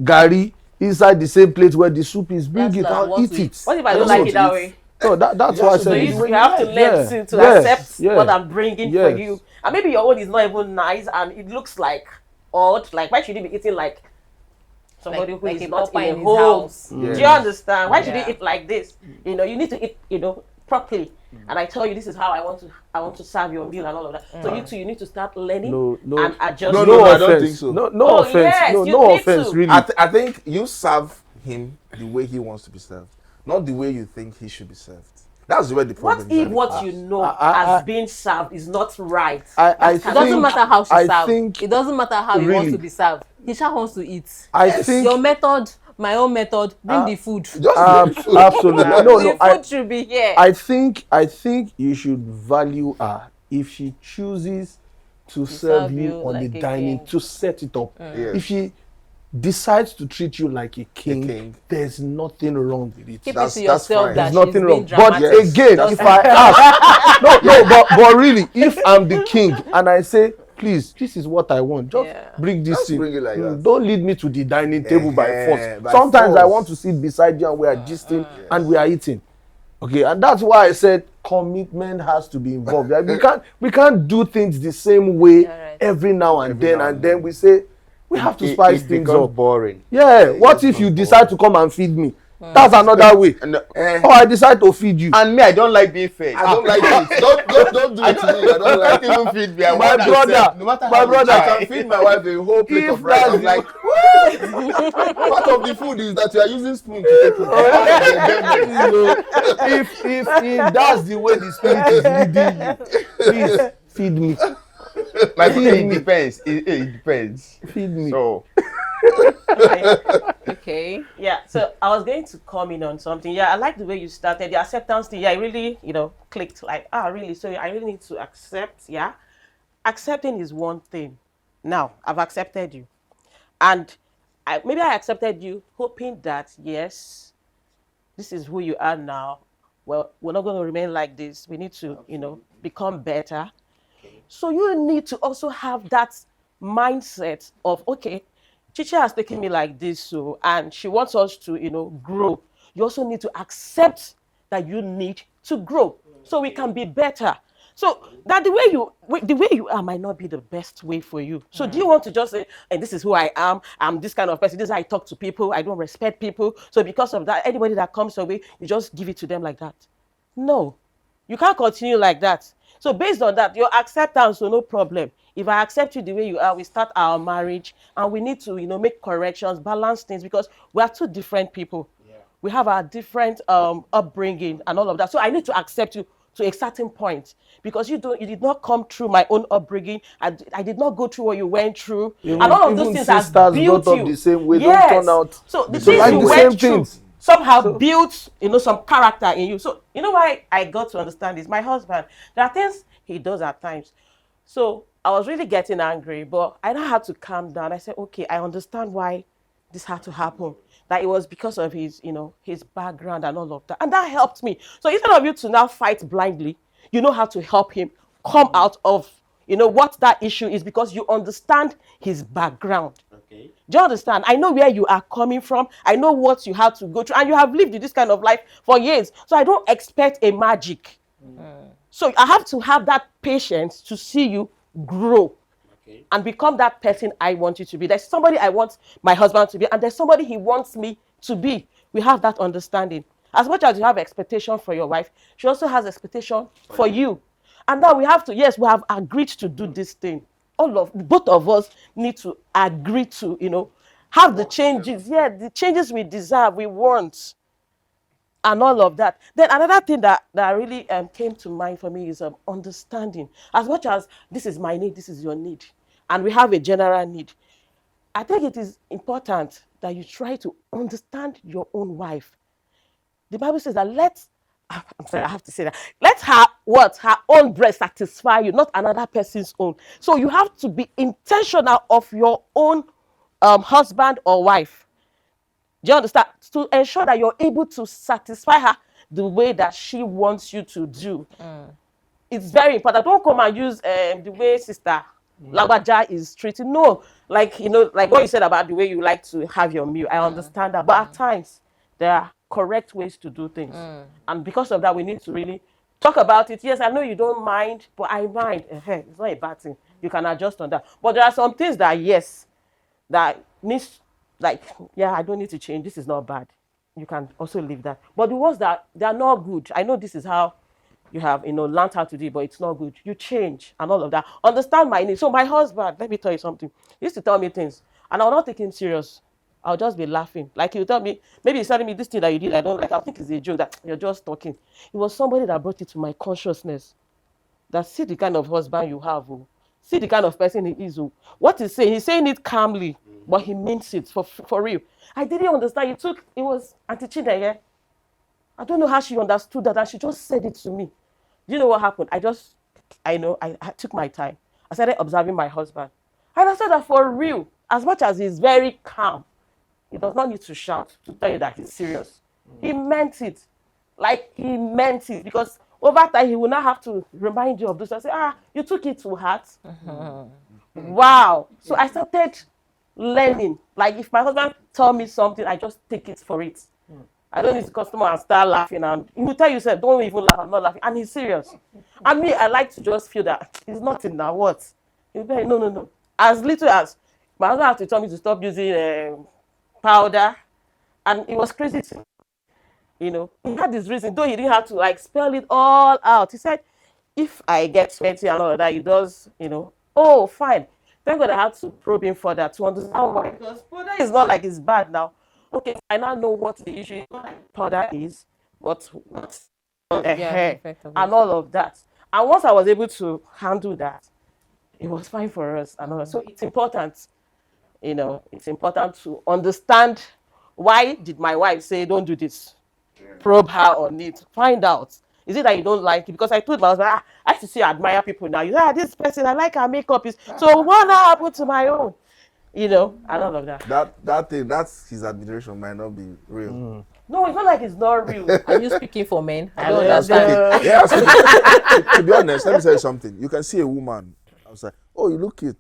gari inside the same plate where the soup is. Bring That's it like out, what eat we- it. What if I I don't just like want it to that eat. way? So that's You why I have to said So do it. it. you have to learn to accept what I'm bringing for you. And maybe your own is not even nice and it looks like odd. Like, why should you be eating like somebody who like is a not pauper in in a his home? house. Do you understand? Why should Yeah. you eat like this? You know, you need to eat, properly. And I tell you, this is how I want to serve your meal and all of that. So you too, you need to start learning and adjust. No, No I offense. don't think so. No Oh, offense. yes, no, you no need offense. to. Really. I think you serve him the way he wants to be served, not the way you think he should be served. That's where the problem What is. if what you know I- as being served is not right? I It doesn't think- matter how she I serves. think It doesn't matter how he wants really- to be served. He just wants to eat. I think Your method, my own method. Bring the food. Just absolutely. No, The no. food should be here. I think you should value her if she chooses to serve serve you you on like the a dining, king. to set it up. Yes. If she decides to treat you like a king, king. there's nothing wrong with it. Keep That's- it to yourself fine. that There's she's nothing being wrong. dramatic. But again, That's if I ask, but really, if I'm the king and I say, please, this is what I want, just Yeah. bring this Just thing. bring it like that. Don't lead me to the dining table by force. By Sometimes I force. want to sit beside you and we are gisting and we are eating. Okay, and that's why I said commitment has to be involved. Like, we can't do things the same way right. every now and Every then, now and and then then. we say we have to spice it things becomes up. boring. Yeah, what if becomes you decide to come and feed me? That's another way. And, Or I decide to feed you. and me, I don't like being fed. I don't like it. Don't do it to me. I don't like it. even feed me. I My want brother, myself, no matter my how brother, I can feed my wife a whole plate If of rice. that's I'm like, what? Part of the food is that you are using spoon to take it. if that's the way the spirit is leading you, please feed me. My it depends. It depends. Feed me. So Okay. Yeah. So I was going to comment on something. Yeah, I like the way you started the acceptance thing. Yeah, it really, clicked. Like, really? So I really need to accept. Yeah. Accepting is one thing. Now I've accepted you, and maybe I accepted you, hoping that yes, this is who you are now. Well, we're not going to remain like this. We need to, become better. So you need to also have that mindset of, okay, Chichi has taken me like this, so, and she wants us to, grow. You also need to accept that you need to grow so we can be better. So that the way you are might not be the best way for you. So do you want to just say, and this is who I am, I'm this kind of person, this is how I talk to people, I don't respect people. So because of that, anybody that comes your way, you just give it to them like that. No, you can't continue like that. So based on that, your acceptance, so no problem. If I accept you the way you are, we start our marriage and we need to, make corrections, balance things because we are two different people. We have our different upbringing and all of that. So I need to accept you to a certain point because you did not come through my own upbringing. I did not go through what you went through. Even, And all of those even things has sisters built brought up you. the same way don't turn Yes. out So the to things like you the same went through things. somehow So- built, some character in you. So you know why I got to understand this? My husband, there are things he does at times. So I was really getting angry, but I now had to calm down. I said, okay, I understand why this had to happen. That it was because of his, his background and all of that. And that helped me. So instead of you to now fight blindly, you know how to help him come out of, what that issue is because you understand his background. Okay. Do you understand? I know where you are coming from. I know what you had to go through. And you have lived this kind of life for years. So I don't expect a magic. So I have to have that patience to see you grow and become that person I want you to be. There's somebody I want my husband to be, and there's somebody he wants me to be. We have that understanding. As much as you have expectation for your wife, she also has expectation for you. And now we have to, yes, we have agreed to do this thing. Both of us need to agree to, have the changes. Yeah, the changes we deserve, we want, and all of that. Then another thing that really came to mind for me is understanding. As much as this is my need, this is your need, and we have a general need, I think it is important that you try to understand your own wife. The Bible says that I'm sorry, I have to say that. Let her own breast satisfy you, not another person's own. So you have to be intentional of your own husband or wife. Do you understand? To ensure that you're able to satisfy her the way that she wants you to do. It's very important. Don't come and use the way sister Lagbaja is treated. No, like what you said about the way you like to have your meal. I understand that, but at times there are correct ways to do things, and because of that, we need to really talk about it. Yes, I know you don't mind, but I mind. It's not a bad thing. You can adjust on that. But there are some things that that needs, like, yeah, I don't need to change. This is not bad. You can also leave that. But the ones that they are not good, I know this is how you have, learned how to do it, but it's not good. You change and all of that. Understand my needs. So my husband, let me tell you something. He used to tell me things, and I'll not take him serious. I'll just be laughing. Like he'll tell me, maybe he's telling me this thing that you did, I don't like. I think it's a joke that you're just talking. It was somebody that brought it to my consciousness. That see the kind of husband you have. Oh. See the kind of person he is. Oh. What he's saying it calmly, but he means it for real. I didn't understand. It was Auntie Chineye. I don't know how she understood that, and she just said it to me. Do you know what happened? I took my time. I started observing my husband. And I said that for real, as much as he's very calm, he does not need to shout to tell you that he's serious. He meant it. Like he meant it. Because over time, he will not have to remind you of this. I say, you took it to heart. Wow. So I started learning. Like if my husband tell me something, I just take it for it. I don't need to customer and start laughing, and he will tell you, "Sir, don't even laugh. I'm not laughing," and he's serious. And me, I like to just feel that it's nothing now. What? He'll be like, no. As little as my husband had to tell me to stop using powder, and it was crazy. He had this reason, though he didn't have to like spell it all out. He said, if I get sweaty and all of that, he does, oh, fine. Thank God I had to probe him further to understand why. Because powder is not like it's bad now. Okay, I now know what the issue is. Not like powder is, but what's hair and all of that. And once I was able to handle that, it was fine for us and all that. So it's important, it's important to understand why did my wife say don't do this. Probe her on it. Find out. Is it that you don't like it? Because I told my husband, I used to see admire people now. You say, this person, I like her makeup. So what happened to my own? And all of that. That's his admiration might not be real. No, it's not like it's not real. Are you speaking for men? I don't Yeah, understand. yeah, to be honest, let me tell you something. You can see a woman outside. Oh, you look cute.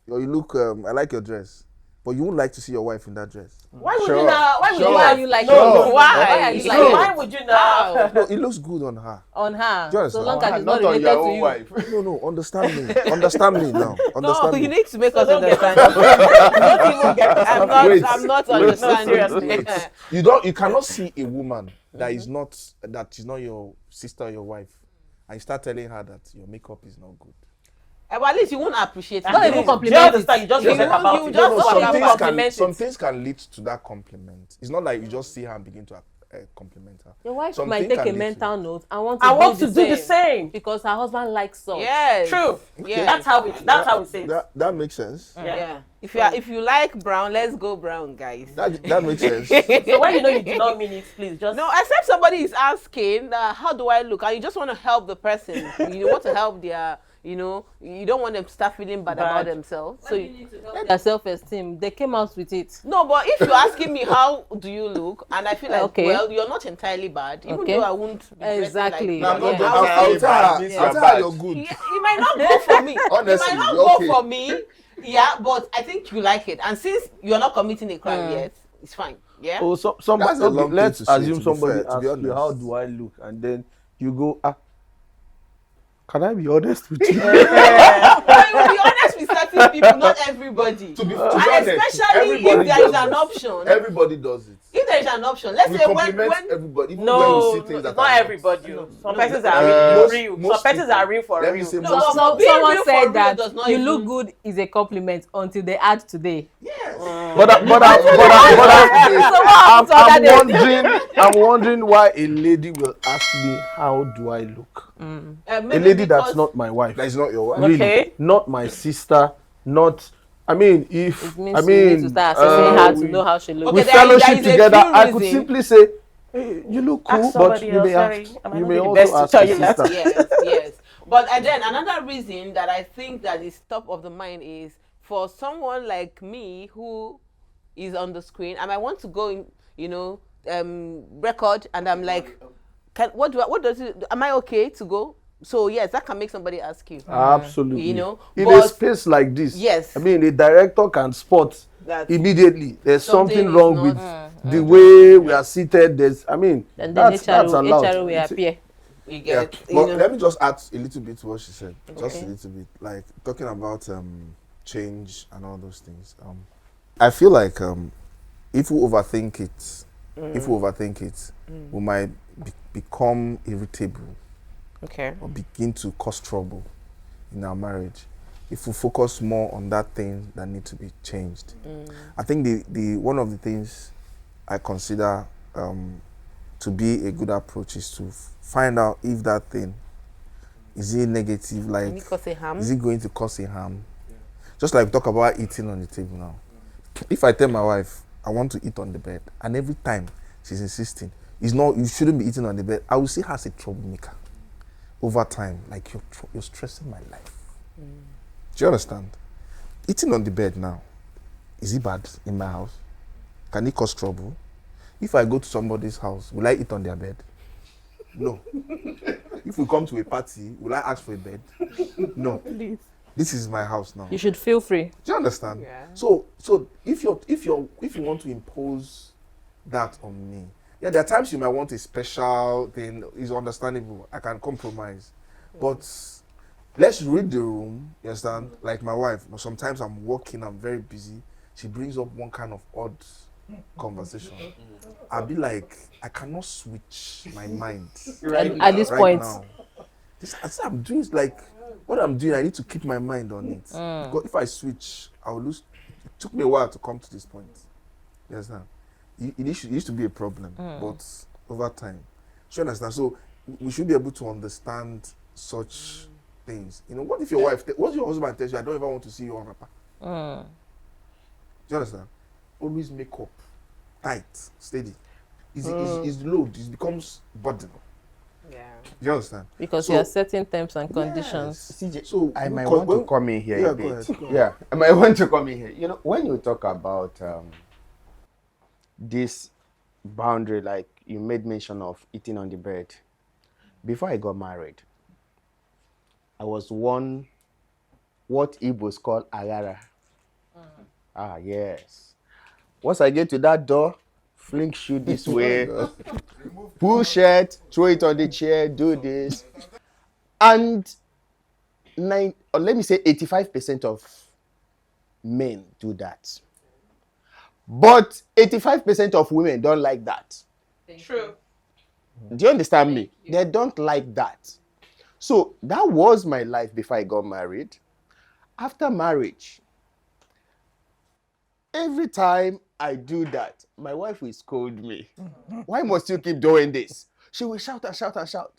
Or you look, I like your dress. But you wouldn't like to see your wife in that dress. Why would you not? Why would Why are you like No, it? why are you No, like it? why would you not? No, it looks good on her. On her. Do you So understand? long as it's not Not on related your to own you. wife. No, understand me. Understand me now. No, Understand you me. need to make us don't get understand. Don't even get. I'm not understanding. Wait. You cannot see a woman that is not your sister or your wife, and you start telling her that your makeup is not good. But at least you won't appreciate it. Don't even Do you compliment understand? You just You forget won't- about you it. just No, Some some things things can can compliment some it. things can lead to that compliment. It's not like you just see her and begin to compliment her. Your wife Something might take can a lead to mental it. note and want I to want do to do the same. because her husband likes salt. Yes. True. Yes. That's how we say it. That makes sense. Yeah. If you like brown, let's go brown, guys. That makes sense. So when you know you do not mean it, please just No, except somebody is asking, how do I look? And you just want to help the person. You want to help their, you don't want them to start feeling bad about themselves. So Their self-esteem. They came out with it. no, but if you're asking me how do you look, and I feel like, Okay. well, you're not entirely bad, even Okay. though I won't be dressing Exactly. like No, I'm that. not Yeah. I'll tell her. Yeah. I'll tell her you're good. It might not go for me. Honestly, it might not okay. go for me. Yeah, but I think you like it. And since you're not committing a crime yet, it's fine. Yeah. Oh, somebody. That's a long thing Let's to say, assume to be somebody fair, to be asks you, "How honest. do I look?" And then you go, "Can I be honest with you?" I will be honest with certain people, not everybody. To be And honest, especially if everybody there is does an it. option. Everybody does it. If there is an option, let's We say compliment when everybody, even no, when we see things that not are everybody. Some persons Uh, are real. most Some persons people. are real for Let me real. say No, most but being Someone real for said real that does not you even- look good is a compliment until they add today. Yes. I'm wondering why a lady will ask me, "How do I look?" A maybe lady that's because- not my wife. That is not your wife. Really, Okay. not my sister, not. I mean, if It means I you mean, need to start assessing her to we- know how she looks. we Okay, there is fellowship a together, few I could reasons. simply say, "Hey, you look cool," Ask but somebody you else, may sorry, ask, I might you not may be the also best to ask tell your you that. sister. Yes. But and then another reason that I think that is top of the mind is for someone like me who is on the screen, and I want to go in, record, and I'm like, what does it? Am I okay to go? So yes, that can make somebody ask you. Absolutely. You know, in a but- space like this, Yes. I mean, the director can spot That immediately there's something something is wrong not- with the way we are seated. There's, I mean, And then that's allowed. HR will It's- appear. you Yeah. get, But let me just add a little bit to what she said. Just Okay. a little bit. Like talking about change and all those things. I feel like if we overthink it, we might become irritable okay. or begin to cause trouble in our marriage if we focus more on that thing that need to be changed. I think the one of the things I consider to be a good approach is to find out if that thing is it negative, like Can it cause a harm? is it going to cause a harm. Just like we talk about eating on the table now. If I tell my wife I want to eat on the bed, and every time she's insisting, you shouldn't be eating on the bed, I will see her as a troublemaker. Over time, like you're stressing my life. Do you understand? Eating on the bed now, is it bad in my house? Can it cause trouble? If I go to somebody's house, will I eat on their bed? No. If we come to a party, will I ask for a bed? No. Please. This is my house now. You should feel free. Do you understand? Yeah. So if you want to impose that on me, yeah, there are times you might want a special thing. It's understandable. I can compromise, but let's read the room. You understand? Like my wife. Sometimes I'm working. I'm very busy. She brings up one kind of odd conversation. I'll be like, I cannot switch my mind At this point. now. This I'm doing is like what I'm doing. I need to keep my mind on it because if I switch, I will lose. It took me a while to come to this point. You understand? It used to be a problem, but over time, you understand? So we should be able to understand such things. You know, what if your wife, what if your husband tells you, "I don't ever want to see you on rapper"? Do you understand? Always make up, tight, steady. It's load. It becomes burden. Yeah. You understand? Because So- you are setting terms and conditions. CJ, So I might because want to come in here Yeah, a go bit. ahead. Yeah, I might want to come in here. You know, when you talk about this boundary, like you made mention of eating on the bed, before I got married, I was what Igbos call agara. Ah, yes. Once I get to that door, fling shoe this way, pull shirt, throw it on the chair, do this. And or let me say 85% of men do that. But 85% of women don't like that. True. Do you understand me? They don't like that. So that was my life before I got married. After marriage, every time I do that, my wife will scold me. Why must you keep doing this? She will shout and shout and shout.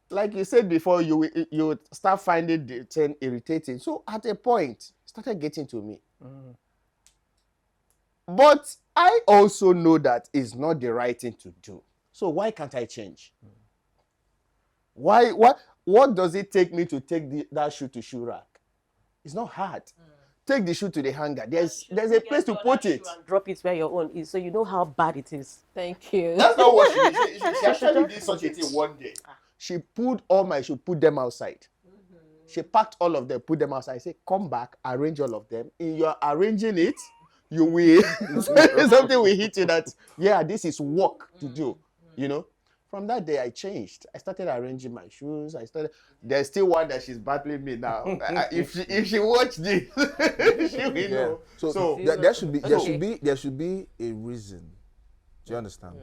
Like you said before, you would start finding the thing irritating. So at a point, it started getting to me. But I also know that it's not the right thing to do. So why can't I change? Why? What does it take me to take that shoe to shoe rack? It's not hard. Take the shoe to the hanger. There's a place to put it. And drop it where your own is, so you know how bad it is. Thank you. That's not what she did. She actually did such a thing one day. She pulled all my shoes, put them outside. She packed all of them, put them outside. I said, come back, arrange all of them. In your arranging it, you will something will hit you that, yeah, this is work to do. You know? From that day, I changed. I started arranging my shoes. There's still one that she's battling me now. If she watched this, she will know. So there should be a reason. Do you understand?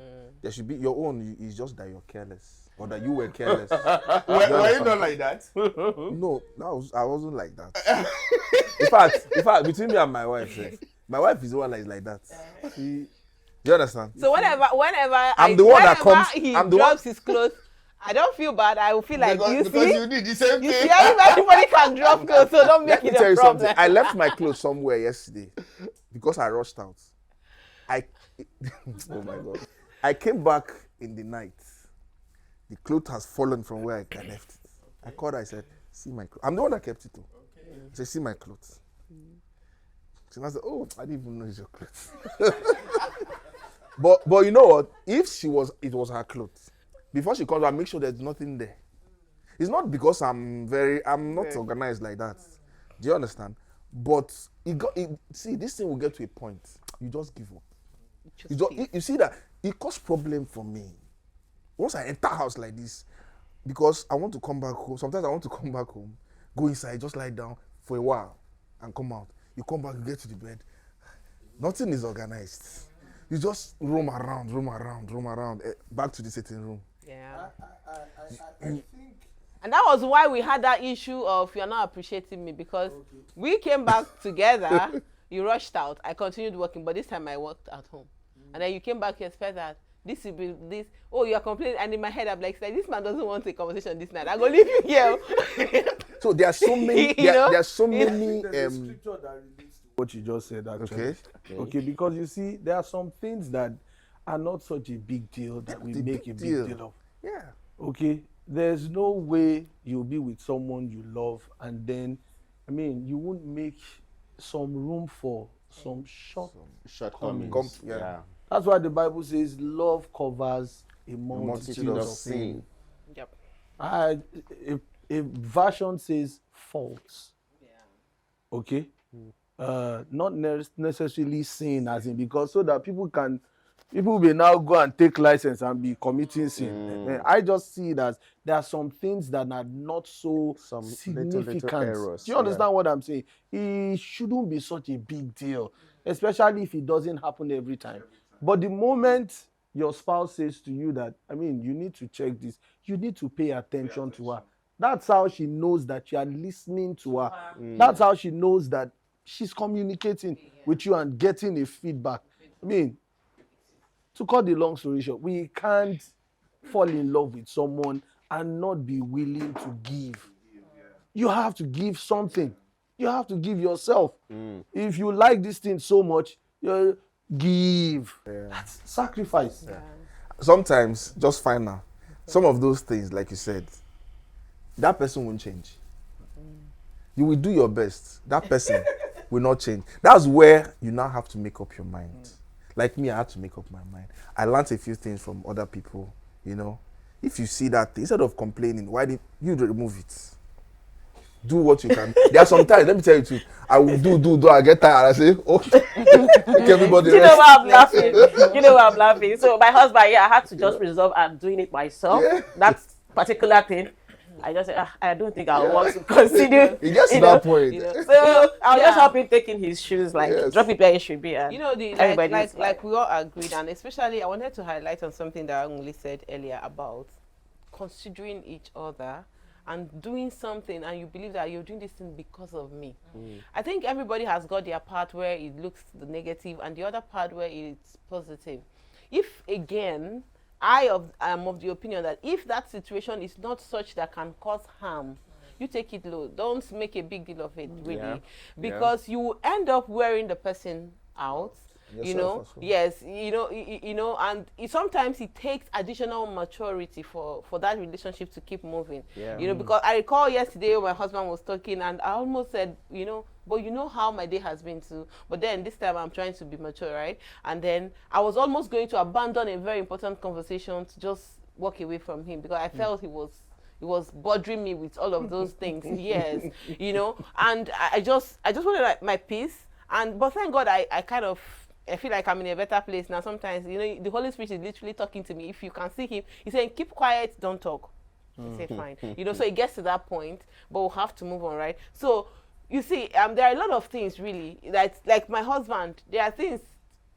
There should be your own. It's just that you're careless, or that you were careless. Were you not like that? No, I wasn't like that. In fact, between me and my wife, my wife is the one that is like that. Do you understand? So whenever I'm the one that comes. he I'm the drops his clothes, I don't feel bad. I will feel like Because you did the same you thing. see, everybody can drop clothes, so don't make Let me it tell a you problem. something. I left my clothes somewhere yesterday because I rushed out. Oh my God. I came back in the night. The cloth has fallen from where I left it. I called her, I said, see my clothes. I'm the one that kept it too. I said, see my clothes. So I said, oh, I didn't even know it's your clothes. But you know what? If it was her clothes. Before she comes, I make sure there's nothing there. It's not because I'm not organized like that. Do you understand? But see, this thing will get to a point. You just give up. You see that it causes problem for me. Once I enter house like this, because I want to come back home. Sometimes I want to come back home, go inside, just lie down for a while, and come out. You come back, you get to the bed. Nothing is organized. You just roam around, back to the sitting room. Yeah. And that was why we had that issue of you're not appreciating me, because we came back together. You rushed out. I continued working, but this time I worked at home. And then you came back, you expect that this will be this. Oh, you're complaining. And in my head, I'm like, this man doesn't want a conversation this night. I'm going to leave you here. So there are so many, there are so many. There's a scripture that relates to what you just said, actually. Okay, because you see, there are some things that are not such a big deal that we make a big deal of. Yeah. Okay, there's no way you'll be with someone you love and then, you won't make some room for some shortcomings. Yeah. That's why the Bible says love covers a multitude of sin. Yep. A version says faults. Yeah. Okay? Not necessarily sin as in, because so that people will now go and take license and be committing sin. I just see it as there are some things that are not so significant. Little errors, do you understand what I'm saying? It shouldn't be such a big deal, especially if it doesn't happen every time. But the moment your spouse says to you that, you need to check this, you need to pay attention to her. That's how she knows that you are listening to her. That's how she knows that she's communicating with you and getting a feedback. To cut the long story short, we can't fall in love with someone and not be willing to give. You have to give something. You have to give yourself. If you like this thing so much, give. That's sacrifice. Sometimes, just find out, some of those things, like you said, that person won't change. You will do your best. That person will not change. That's where you now have to make up your mind. Like me, I had to make up my mind. I learned a few things from other people, If you see that thing, instead of complaining, why did you remove it? Do what you can. There are some times, let me tell you the truth, I will do, I get tired, I say, okay, make everybody You rest. know why I'm laughing? You know why I'm laughing? So my husband, I had to just resolve I'm doing it myself. That particular thing. I just said, I don't think I want to consider. It gets to that point. So I'll just help him taking his shoes, drop it where it should be. And like we all agreed, and especially I wanted to highlight on something that Anguli said earlier about considering each other and doing something and you believe that you're doing this thing because of me. I think everybody has got their part where it looks the negative and the other part where it's positive. If again, am of the opinion that if that situation is not such that can cause harm, you take it low. Don't make a big deal of it, really, because you will end up wearing the person out. Yes, and sometimes it takes additional maturity for that relationship to keep moving. Because I recall yesterday when my husband was talking and I almost said, but you know how my day has been too. But then this time I'm trying to be mature, right? And then I was almost going to abandon a very important conversation to just walk away from him because I felt he was bothering me with all of those things. Yes, and I just wanted like my peace. But thank God I feel like I'm in a better place now. Sometimes, the Holy Spirit is literally talking to me. If you can see him, he's saying, keep quiet, don't talk. I say, fine. So it gets to that point, but we'll have to move on, right? So, you see, there are a lot of things, really, that, like my husband, there are things,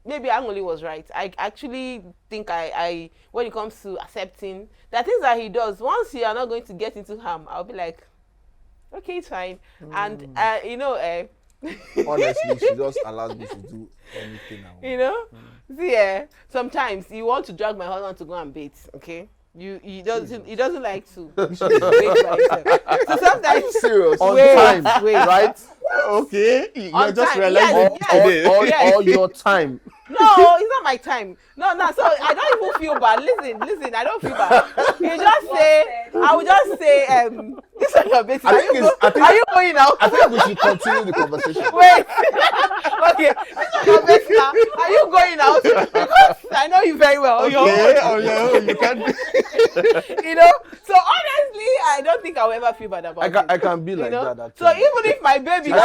maybe Angoli was right. I actually think I when it comes to accepting, there are things that he does. Once you are not going to get into harm, I'll be like, okay, it's fine. And, Honestly, she just allows me to do anything I want. See, sometimes you want to drag my husband to go and bait, okay? He doesn't like to bait by himself. So sometimes Serious. On time, right? Okay. You On just time, realized yes, all your time. No, it's not my time. No. So I don't even feel bad. Listen. I don't feel bad. I will just say, this is your basis. Are you going out? I think we should continue the conversation. Wait. Okay. This is your basis now. Are you going out? Because I know you very well. Okay. You can. So honestly, I don't think I'll ever feel bad about it. I can be like that. Actually. So even if my baby, I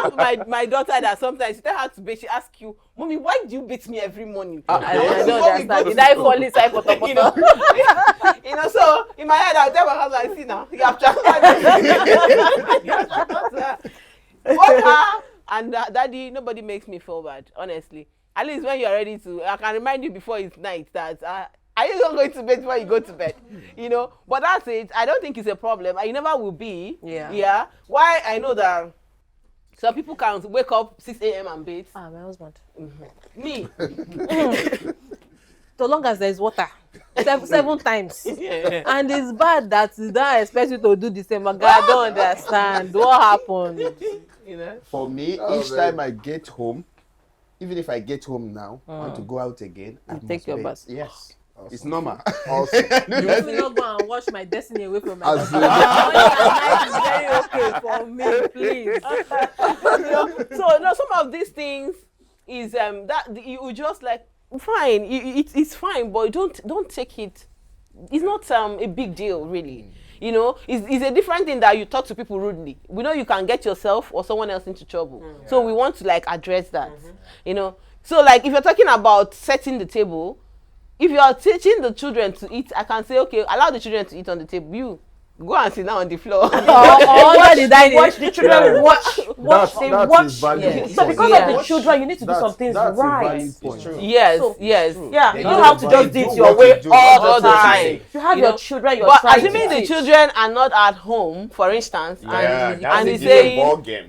have my daughter that sometimes you tell her to bait, she asks you, Mommy, why do you beat me every morning? I don't understand. Did I fall inside for So in my head, I'll tell my husband, see now, you have transferred and daddy, nobody makes me feel bad, honestly. At least when you're ready to, I can remind you before it's night that are you not going to bed before you go to bed? But that's it. I don't think it's a problem. I never will be. Yeah. Why I know that some people can wake up 6 a.m. and bathe. My husband. Me. So long as there's water. Seven times. And it's bad that they don't expect you to do the same. But God, I don't understand. What happened? For me, each time I get home, even if I get home now, want to go out again, I take your bath. Yes. Awesome. It's normal. Awesome. You will not go and wash my destiny away from my husband. It's very okay for me, please. So some of these things is that you just like fine. It's fine, but don't take it. It's not a big deal, really. It's a different thing that you talk to people rudely. We know you can get yourself or someone else into trouble. So we want to address that. So if you're talking about setting the table, if you are teaching the children to eat, I can say, okay, allow the children to eat on the table. You go and sit down on the floor. Watch the children watch. So because of the children, you need to do some things right. Yes. Yeah, you don't have to just do it your way all the time. You have your children, but assuming the children are not at home, for instance, and you say,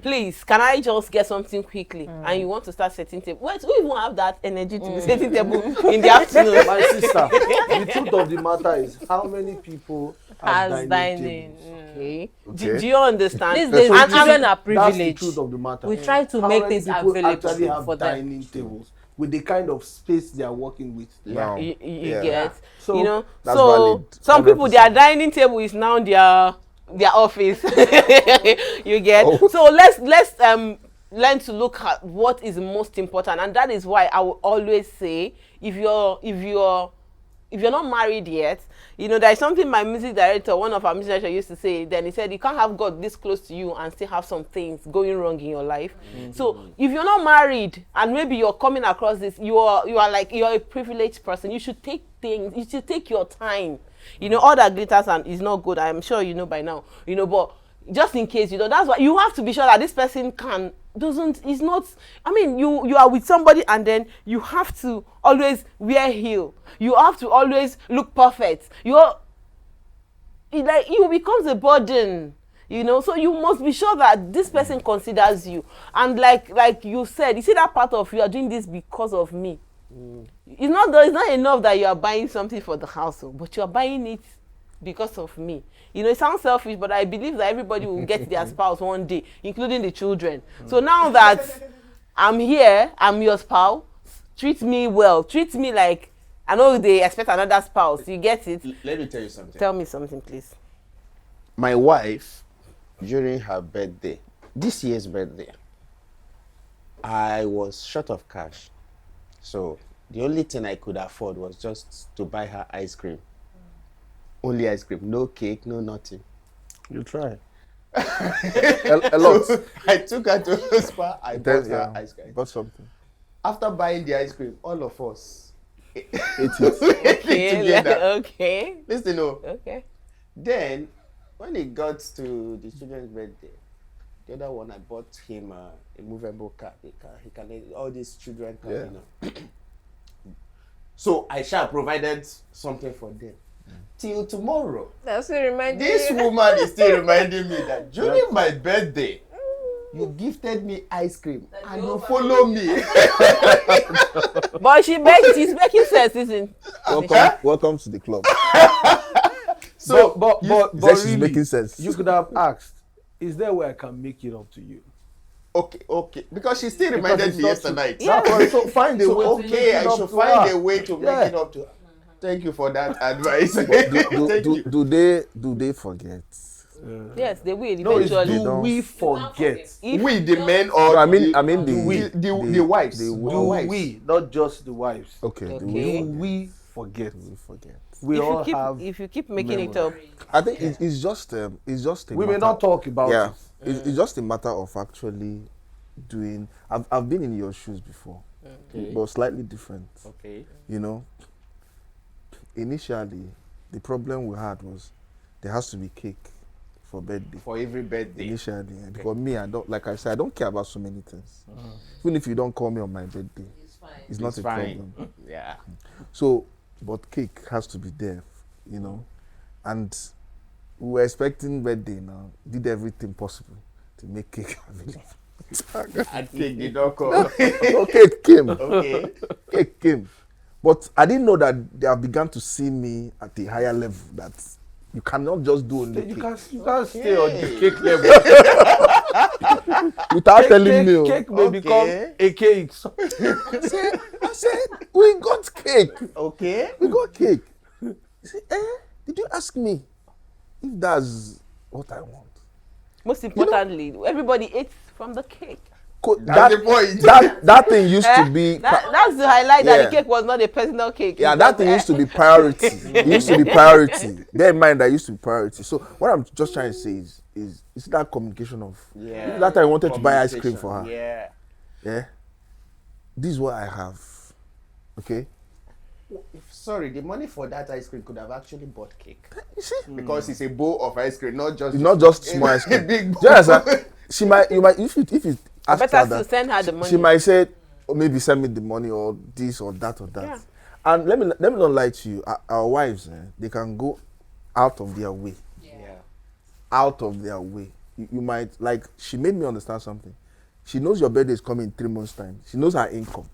please, can I just get something quickly? And you want to start setting table. Wait, we even have that energy to be setting table in the afternoon. My sister, the truth of the matter is, how many people has dining? Okay. Do you understand? These days, children are privileged. That's the truth of the matter. We try to make things available actually have for them. dining tables with the kind of space they are working with. Yeah. You get. So, so some people, their dining table is now their office. You get. So let's learn to look at what is most important, and that is why I will always say, if you're not married yet, there is something my music director, one of our music directors used to say. Then he said, you can't have God this close to you and still have some things going wrong in your life. So if you're not married and maybe you're coming across this, you're a privileged person. You should take your time. All that glitters and is not good. I'm sure you know by now. But just in case that's why you have to be sure that this person is not. I mean, you are with somebody and then you have to always wear heel. You have to always look perfect. it becomes a burden. So you must be sure that this person considers you, and like you said, you see that part of you are doing this because of me. It's not enough that you are buying something for the household, but you are buying it because of me. It sounds selfish, but I believe that everybody will get their spouse one day, including the children. So now that I'm here, I'm your spouse, treat me well, treat me like I know they expect another spouse. You get it? Let me tell you something. Tell me something, please. My wife, during her birthday, this year's birthday, I was short of cash. So the only thing I could afford was just to buy her ice cream. Only ice cream, no cake, no nothing. You try. a lot. So I took her to the spa, I bought her ice cream. Bought something. After buying the ice cream, all of us ate Okay, together. okay. Listen, Okay. Then, when it got to the children's birthday, the other one, I bought him a movable car. He can all these children come, So I shall provided something for them. Till tomorrow. That's what reminding This woman is still reminding me that during my birthday, you gifted me ice cream and you follow me. But she's making sense, isn't Welcome to the club. So, but This is really, making sense. you could have asked, is there where I can make it up to you? okay. Because she still reminded me yesterday. So find a way to make Okay, it I up should to find her. a way to make it up to her. Thank you for that advice. Thank you. Do they forget? Yes, they will No, it's eventually. do we forget? We, the men, or No, I mean the wives. the Our Do wives. we, not just the wives. Okay. Okay. Do we forget? We forget. We all have. If you keep making it up, I think it's just a We may matter- not talk about Yeah, it. it's just a matter of actually doing. I've been in your shoes before, but slightly different. Okay. Initially, the problem we had was there has to be cake for birthday. For every birthday. Initially, because me, I don't, like I said, I don't care about so many things. Even if you don't call me on my birthday, it's not a fine. problem. Yeah. So, but cake has to be there, and we were expecting birthday now. Did everything possible to make cake available. And cake did not come. So cake came. Okay. Cake came. But I didn't know that they have begun to see me at a higher level, that you cannot just do only You cake. can't stay on the cake level. Without telling me. Cake may become a cake. I said, we got cake. Okay. We got cake. He said, did you ask me if that's what I want? most importantly, everybody ate from the cake. That's the point. That thing used to be That's to highlight that Yeah. the cake was not a personal cake. yeah, that thing used to be priority. It used to be priority. Bear in mind that used to be priority. So what I'm just trying to say is that communication of that I wanted to buy ice cream for her. Yeah. Yeah. This is what I have. Okay. Sorry, the money for that ice cream could have actually bought cake. You see? Because it's a bowl of ice cream, not just It's not just small ice a cream. big bowl. Just you might if you ask Better her still that, send her the money. she might say, oh, maybe send me the money or this or that or that. Yeah. And let me not lie to you. Our wives, they can go out of their way. Yeah. Out of their way. You might, like, she made me understand something. She knows your birthday is coming in 3 months' time. She knows her income.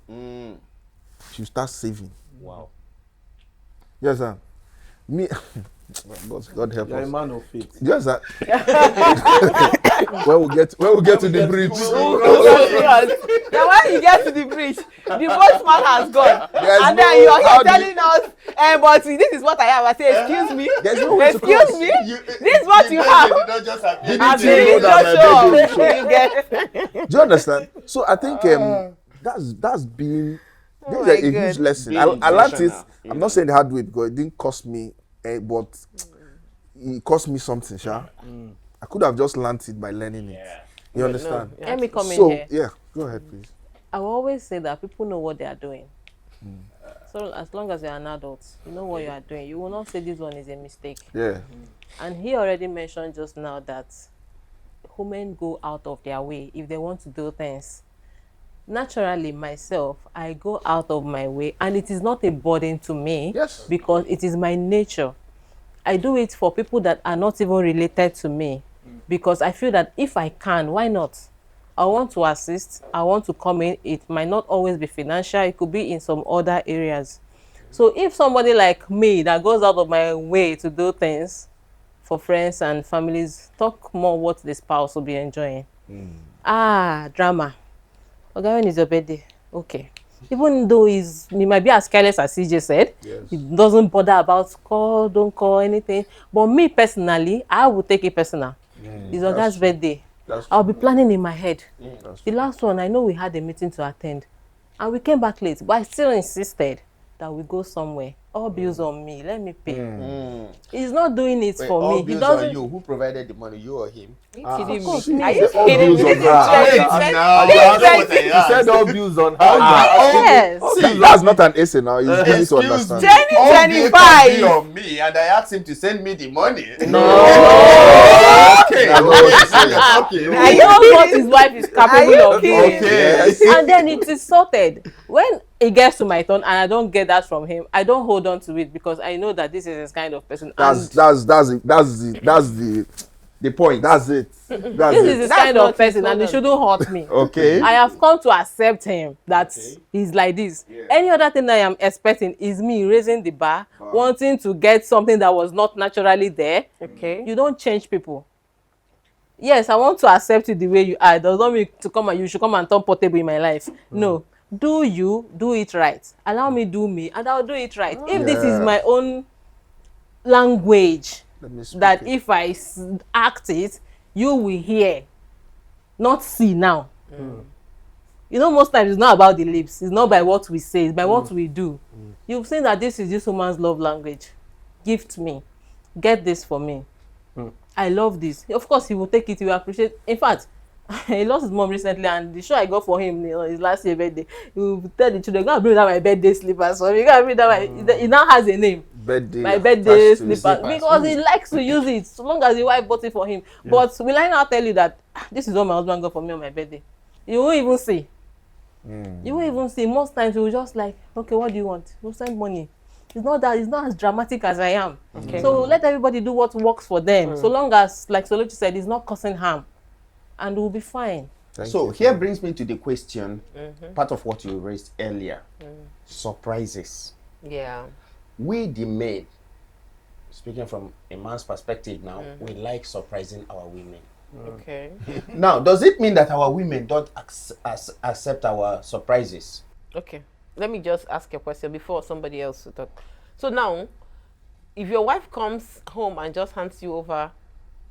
She'll start saving. Wow. Yes, sir. Me, God help You're a us. man of faith. Yes, sir. when we get to the bridge. Now when you get to the bridge, the postman has gone. There's And then no- you are how here do telling us, but this is what I have. I say, excuse me. There's no way to cross. Excuse me. This is what you have. Did not just appear. As you know in, that just my show baby up. will You get- Do you understand? So I think that's been this my is a huge God. lesson. Being I learned it. intentional. I'm not saying the hard way because it didn't cost me, but it cost me something, Sha. I could have just learned it by learning it. You understand? No. Let me come in So here. yeah, go ahead, please. I will always say that people know what they are doing. So as long as you're an adult, you know what you are doing. You will not say this one is a mistake. Yeah. And he already mentioned just now that women go out of their way if they want to do things. Naturally, myself, I go out of my way, and it is not a burden to me. Yes. Because it is my nature. I do it for people that are not even related to me, because I feel that if I can, why not? I want to assist. I want to come in. It might not always be financial. It could be in some other areas. So if somebody like me that goes out of my way to do things for friends and families, talk more what the spouse will be enjoying. Drama. Okay, when is your birthday? Okay. Even though he might be as careless as CJ said, he doesn't bother about call, don't call, anything. But me personally, I will take it personal. It's Oga's birthday. I'll be planning in my head. The last one, I know we had a meeting to attend, and we came back late, but I still insisted that we go somewhere. All bills on me, let me pay. He's not doing it for all me. He bills doesn't. on you. Who provided the money? You or him? Are you course, kidding me. me? Are you All kidding bills me? on This her. is He said all bills on her. Yes. See, that's not an essay now. It's easy to Excuse understand. me. Jenny, All bills 25. can be on me, and I asked him to send me the money. Okay. That's not what he said. Okay. He knows what his wife is capable of doing. Okay. And then it is sorted. When it gets to my turn and I don't get that from him, I don't hold on to it, because I know that this is his kind of person. That's The point. That's it. This is That's his it. kind not of person, his and it shouldn't hurt me. Okay. I have come to accept him that he's like this. Any other thing I am expecting is me raising the bar, wanting to get something that was not naturally there. Okay. You don't change people. Yes, I want to accept you the way you are. It does not mean to come and you should come and turn portable in my life. No. Do you do it right? Allow me do me, and I'll do it right. If this is my own language, that if I act it, you will hear, not see now. You know, most times it's not about the lips. It's not by what we say. It's by what we do. You've seen that this is this woman's love language. Gift me. Get this for me. I love this. Of course, he will take it. He will appreciate. In fact, he lost his mom recently, and the show I got for him, his last year birthday, he will tell the children, "Go and bring that my birthday slippers for me. Go and bring that my." He now has a name. My birthday slippers, because he likes to use it, so long as the wife bought it for him. But will I now tell you that this is what my husband got for me on my birthday? You won't even see. You won't even see. Most times you will just like, okay, what do you want? We'll send money. It's not as dramatic as I am. Okay. So let everybody do what works for them. So long as, like Soluchi said, it's not causing harm, and we'll be fine. So here brings me to the question, part of what you raised earlier. Surprises. Yeah. We the men, speaking from a man's perspective now, we like surprising our women. Okay. Now, does it mean that our women don't accept our surprises? Okay. Let me just ask a question before somebody else will talk. So now, if your wife comes home and just hands you over,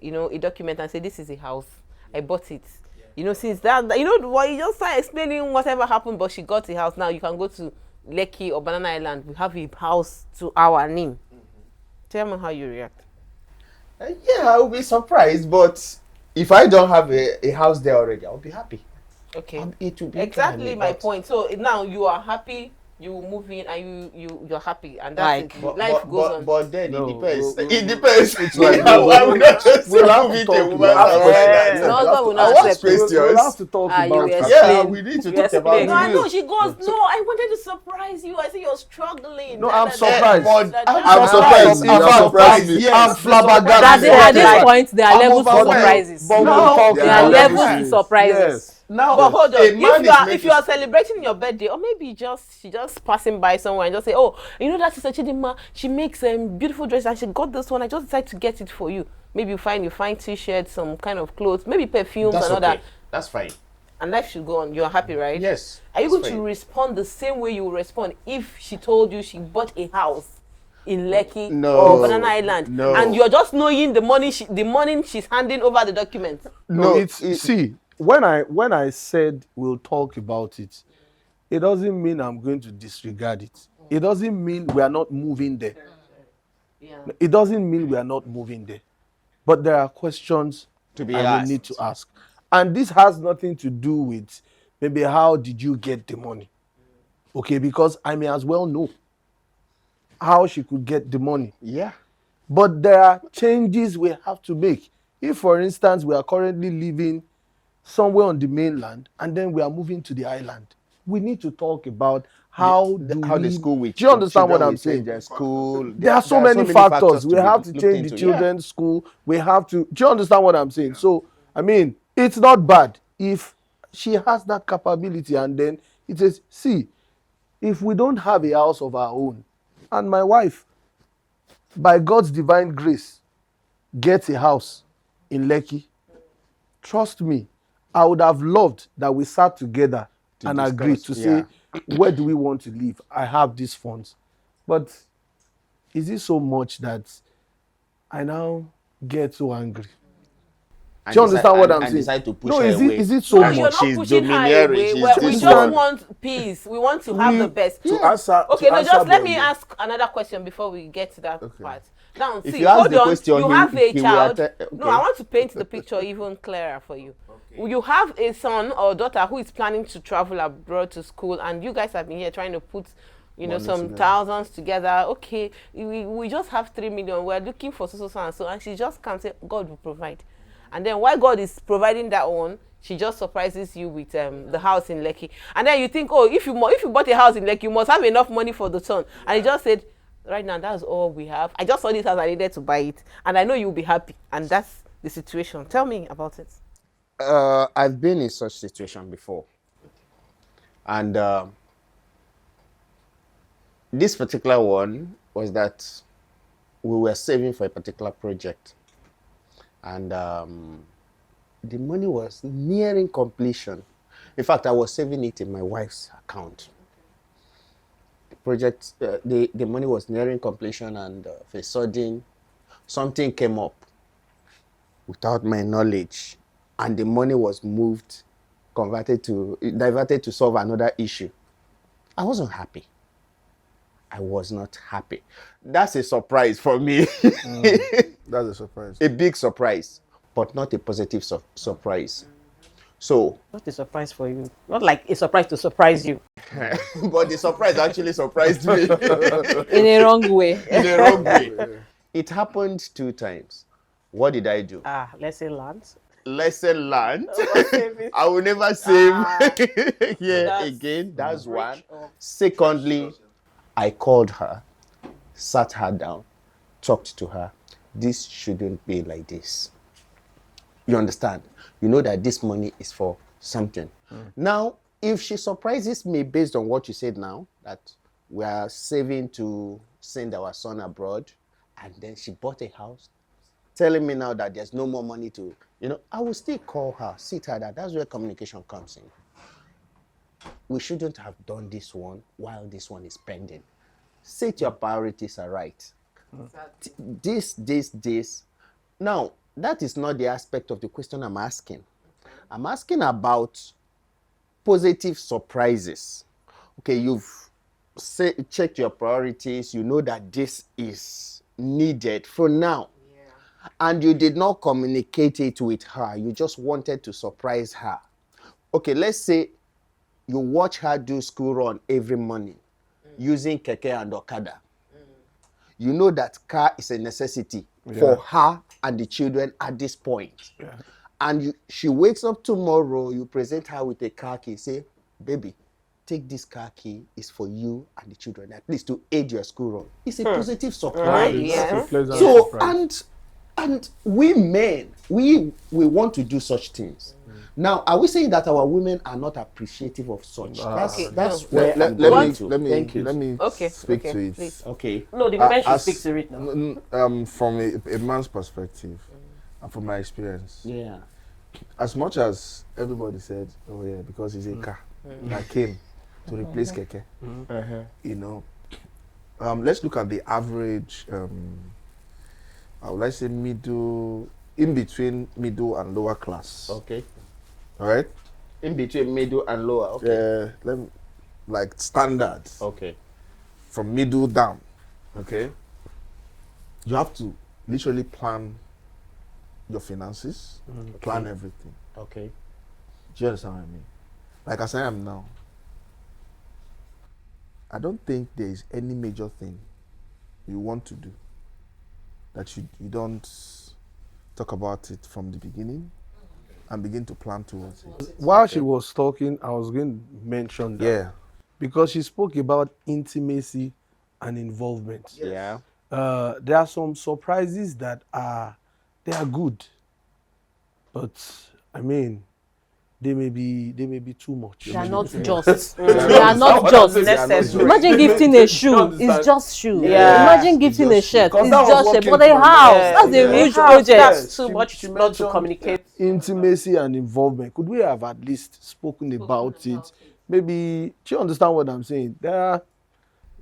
a document and say, "This is a house, I bought it." Since that, what you just start explaining whatever happened, but she got a house. Now you can go to Lekki or Banana Island. We have a house to our name. Tell me how you react. Yeah, I will be surprised, but if I don't have a house there already, I'll be happy. Okay. It will be exactly my point. So now you are happy, you move in, and you're happy, and that's it. Life goes on. But then No, it depends. we'll- It depends. It's like I will not just we'll have move to it talk a woman's about house it. like Yes. that. No, husband will I not want accept it. questions. We'll have to talk You about will that. explain. Yeah, we need to You talk about explain. it. No, I know. She goes, "No, I wanted to surprise you. I see you're struggling." No, I'm surprised. But I'm surprised. You You surprised me. Yes, I'm the flabbergasted. At this surprise. point, there are I'm levels to overwhelmed. surprises. But we'll No, talk There are about levels this. to surprises. Yes. Now, But hold on, a man if you are celebrating your birthday, or maybe she just passing by somewhere and just say, "Oh, that is a Chidima. She makes beautiful dresses and she got this one. I just decided to get it for you." Maybe you find t-shirts, some kind of clothes, maybe perfumes that's and all okay. that, That's fine. and life should go on. You're happy, right? Yes. Are you that's going to fine. respond the same way you will respond if she told you she bought a house in Lekki No. or Banana Island, No. and you're just knowing the morning she's handing over the document? No, see, when I said we'll talk about it, it doesn't mean I'm going to disregard it. It doesn't mean we are not moving there. Yeah. It doesn't mean we are not moving there. But there are questions To be I will asked. need to ask. And this has nothing to do with maybe how did you get the money? Okay, because I may as well know how she could get the money. Yeah. But there are changes we have to make. If, for instance, we are currently living somewhere on the mainland and then we are moving to the island, we need to talk about how the school with do you understand what children I'm will saying? change their school. There are so many factors. We to be have to looked change the into. children's school. We have to. Do you understand what I'm saying? So, I mean, it's not bad if she has that capability, and then it says, see, if we don't have a house of our own, and my wife, by God's divine grace, gets a house in Lekki, trust me, I would have loved that we sat together To and discuss, agreed to yeah. say, where do we want to live? I have these funds. But is it so much that I now get so angry? And Do you understand what I'm and saying? decide to push No, her is away. it so No, much? you're not She's pushing her domineering, away. she's We this just one. want peace. We want to have the best. Yeah. To answer. Okay, to no, answer just let me Bongo. ask another question before we get to that part. Now, If see, you ask hold the on. question, You he- have a he will child. atta- No, okay. I want to paint the picture even clearer for you. You have a son or daughter who is planning to travel abroad to school, and you guys have been here trying to put, Money some together. thousands together. Okay, we just have 3 million. We're looking for so and so, and she just can't say God will provide. And then while God is providing that one, she just surprises you with the house in Lekki. And then you think, oh, if you bought a house in Lekki, you must have enough money for the son. And he just said, right now, that's all we have. I just saw this house, I needed to buy it. And I know you'll be happy. And that's the situation. Tell me about it. I've been in such situation before. And this particular one was that we were saving for a particular project. And the money was nearing completion. In fact, I was saving it in my wife's account. The project, the money was nearing completion, and for a sudden, something came up without my knowledge, and the money was diverted to solve another issue. I wasn't happy. I was not happy. That's a surprise for me. That's a surprise. A big surprise, but not a positive surprise. So, Not a surprise for you. Not like a surprise to surprise you. but the surprise actually surprised me In a wrong way. in a wrong way. It happened 2 times. What did I do? Let's say land. Lesson learned. Save it. I will never save here that's again. That's breach one. of- Secondly, I called her, sat her down, talked to her. This shouldn't be like this. You understand? You know that this money is for something. Now, if she surprises me based on what you said now, that we are saving to send our son abroad, and then she bought a house, telling me now that there's no more money to, I will still call her, sit her down. That's where communication comes in. We shouldn't have done this one while this one is pending. Set your priorities are right. This. Now, that is not the aspect of the question I'm asking. I'm asking about positive surprises. Okay, you've checked your priorities. You know that this is needed for now. And you did not communicate it with her. You just wanted to surprise her. Okay, let's say you watch her do school run every morning using keke and okada. You know that car is a necessity for her and the children at this point. And she wakes up tomorrow, you present her with a car key, say, baby, take this car key, it's for you and the children, at least to aid your school run. It's a positive surprise. Yes. It's a pleasant So, surprise. and we men, we want to do such things. Now, are we saying that our women are not appreciative of such? That's where I'm going to. Thank you. Let me Okay, speak okay, to it. please. Okay. No, the men should As- speak to it now. From a man's perspective, and from my experience, Yeah. as much as everybody said, oh yeah, because it's a car that came to replace keke, let's look at the average, I would like to say in between middle and lower class. Okay. All right? In between middle and lower. Okay. Like standards Okay. from middle down. Okay? You have to literally plan your finances, plan everything. Okay. Do you understand what I mean? Like as I am now, I don't think there is any major thing you want to do that you don't talk about it from the beginning and begin to plan towards it. While she was talking, I was going to mention that. Yeah. Because she spoke about intimacy and involvement. Yeah. There are some surprises that they are good, but I mean, they may be too much. They are not just. They are not just. Necessary. Imagine gifting a shoe. It's just shoe. Yeah. Imagine gifting a shirt. Because It's that was just what shirt. came But a to my house. mind. That's a Yeah. huge House, project. that's too She- much she not to mentioned communicate. Intimacy and involvement. Could we have at least spoken about it? Maybe, do you understand what I'm saying? There are,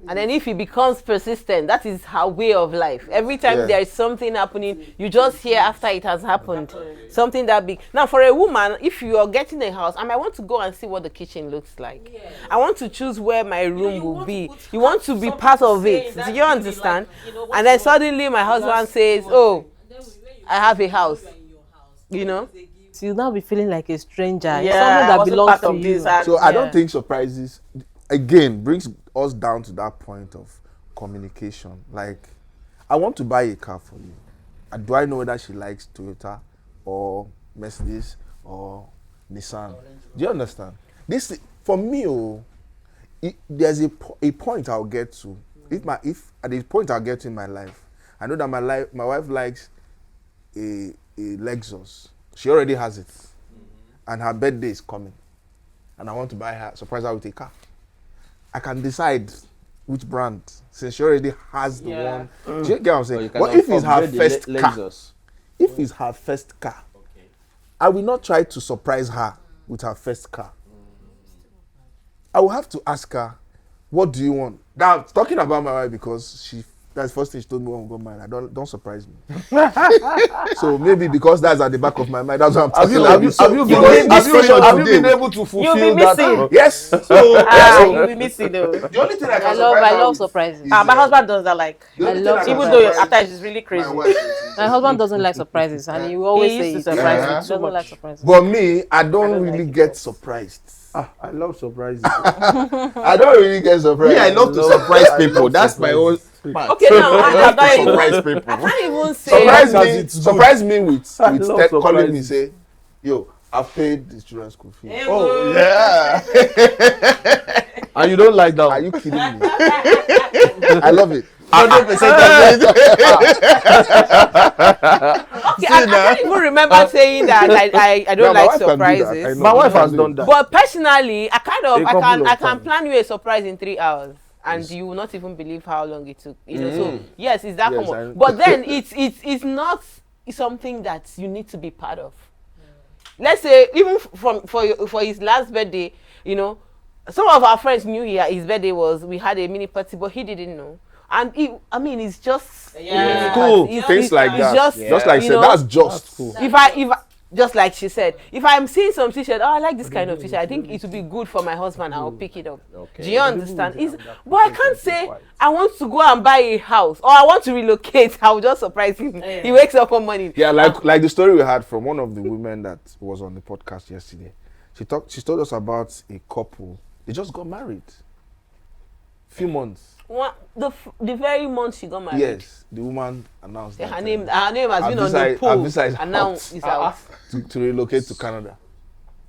And then if it becomes persistent, that is her way of life. Every time Yeah. there is something happening, you just hear after it has happened. Something that big. Now, for a woman, if you are getting a house, I might want to go and see what the kitchen looks like. I want to choose where my room will be. You want to be part of it. Do you understand? And then suddenly my husband says, oh, I have a house. You know? So you'll now be feeling like a stranger. It's Yeah, something I that wasn't belongs part to of you. this, and- So I Yeah. don't think surprises again brings us down to that point of communication. Like, I want to buy a car for you. Do I know whether she likes Toyota or Mercedes or Nissan? Do you understand? This for me, there's a point I'll get to. If at the point I'll get to in my life, I know that my wife likes a Lexus. She already has it, and her birthday is coming, and I want to surprise her with a car. I can decide which brand, since she already has the one. Do you get what I'm saying? But if it's her first car, if it's her first car, I will not try to surprise her with her first car. I will have to ask her, what do you want? Now, talking about my wife, because that's the first thing she told me when we got married. Don't surprise me. So maybe because that's at the back of my mind, that's what I'm talking about. Have you been able to You'll fulfill be that? missing. Yes. So You'll be missing though. the only thing I can I love surprises. My husband does that, like, The only I thing love can even surprises. though surprise at times it's really crazy. my wife with My husband doesn't like surprises, and he will always He say used he to surprise me doesn't too like much. surprises. But me, I don't really like it, get but- surprised. I love surprises. I don't really get surprised. Me, I love to surprise people. That's my own part. Okay, now I I love to can't surprise even, people. I can't even say. Surprise Because me, it's good. surprise me with I love calling me, surprises. say, yo, I've paid the children's school fee. Oh, yeah. And you don't like that Are one? you kidding me? I love it. 100% of it. Okay, I can't even remember saying that I don't No, my like wife can do that. I surprises. know. My wife has done that. But personally, I kind of A couple I of can times. plan you a surprise in 3 hours, and you will not even believe how long it took. You know, so yes, it's that Yes, common. But then it's not something that you need to be part of. Let's say even for his last birthday, you know, some of our friends knew his birthday was. We had a mini party, but he didn't know. And it's just a mini Cool. party. Things like it's that. Just like I you said, know, that's just. Cool. if I just like she said, if I'm seeing some t-shirt, oh, I like this kind of t-shirt, I think it would be good for my husband, I'll pick it up. Do you understand? But I can't say I want to go and buy a house or I want to relocate. I'll just surprise him. He wakes up one morning. Yeah, like the story we had from one of the women that was on the podcast yesterday. She told us about a couple. They just got married. Few months. The very month she got married. Yes, the woman announced that Her name has been on the visa poll, is and now out. it's out. to relocate to Canada.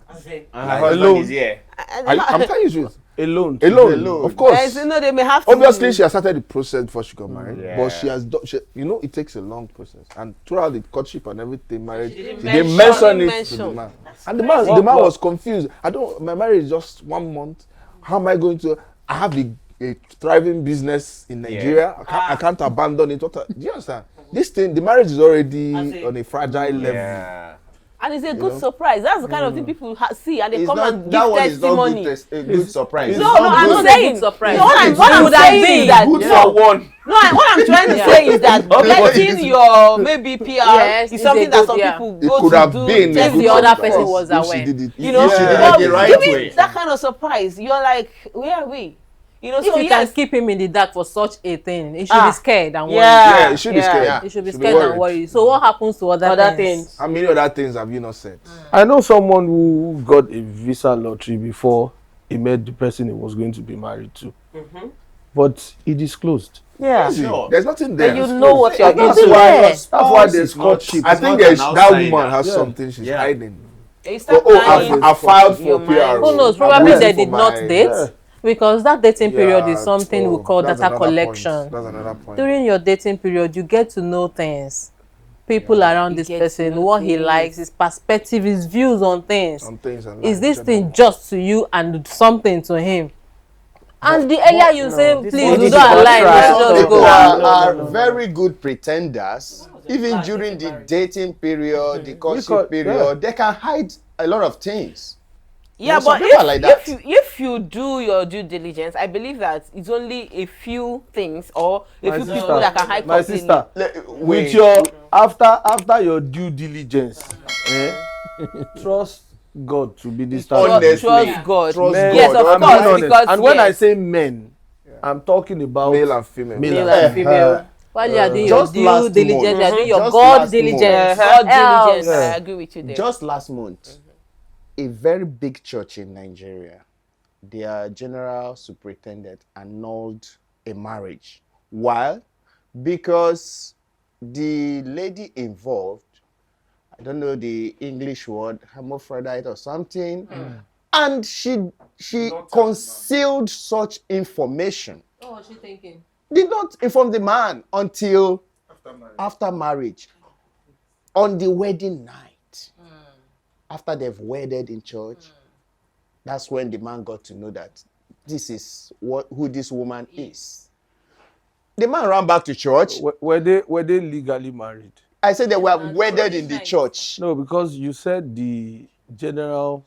And her husband is here. I'm telling you the truth. Alone. Alone, of course. Yes, you know, they may have to. Obviously, she has started the process before she got married, Yeah. but she has done. It takes a long process, and throughout the courtship and everything, marriage, didn't they mention- mentioned it to mention. the man, and the man was confused. My marriage is just 1 month. How am I going to? I have a thriving business in Nigeria. I can't abandon it. Do you understand? This thing, the marriage is already on a fragile level. Yeah. And it's a good surprise. That's the kind of thing people see, and they It's come not, and that give one is not testimony. a good surprise. it's No, not I'm good. saying. Good surprise. No, what I'm Would have saying been is that Good no, for one. what I'm trying to say is that getting your maybe PR Yes, is it's something a that good- some yeah. people It go could to have do. been a test good the other surprise person was if she aware. did it. You know, If she did it but the right giving way. that kind of surprise, you're like, where are we? You know, If so you can yes, keep him in the dark for such a thing, he should be scared and worried. Yeah, you should be scared. He should be Should be scared and worried. worried. So what happens to other Other things? things. How many other things have you not said? I know someone who got a visa lottery before he met the person he was going to be married to. But he disclosed. Yeah. Sure. There's nothing there. And you know what you're That's into. why there. that's why there's courtship. I think that woman has Yeah. something she's Yeah. hiding. You start Oh, planning I filed your for mind. PR. Who knows? I'm Probably waiting they for did not my- date. Yeah. Because that dating period is Yeah, something we call that's data another point. collection. That's another point. During your dating period, you get to know things, people around You this get to person, know what he things. likes, his perspective, his views on things. Some things are Is like this thing general. just to you and something to him? And the earlier you say, this please, one we is don't about align, let's trust. just People go. are very good pretenders. Even during the dating period, the courtship period, they can hide a lot of things. Yeah, some but people are like that. if you do your due diligence, I believe that it's only a few things or a My few sister, people that can hide my completely. sister, with your after your due diligence, trust God to be the standard. Honestly, Trust God. Trust Men, Yes, of I'm course, being honest. because And when I yes. say men, I'm talking about Male and female. Male and female. While you are doing your Just due last diligence, month. you are doing your Just God last diligence. month. God diligence, Else. I agree with you there. Just last month, a very big church in Nigeria, their general superintendent annulled a marriage. Why? Because the lady involved, I don't know the English word, hermaphrodite or something, and she concealed such information. What was she thinking? Did not inform the man until after marriage. On the wedding night, after they've wedded in church, that's when the man got to know that this is who this woman is. The man ran back to church. Were they legally married? I said they were wedded in the church. No, because you said the general.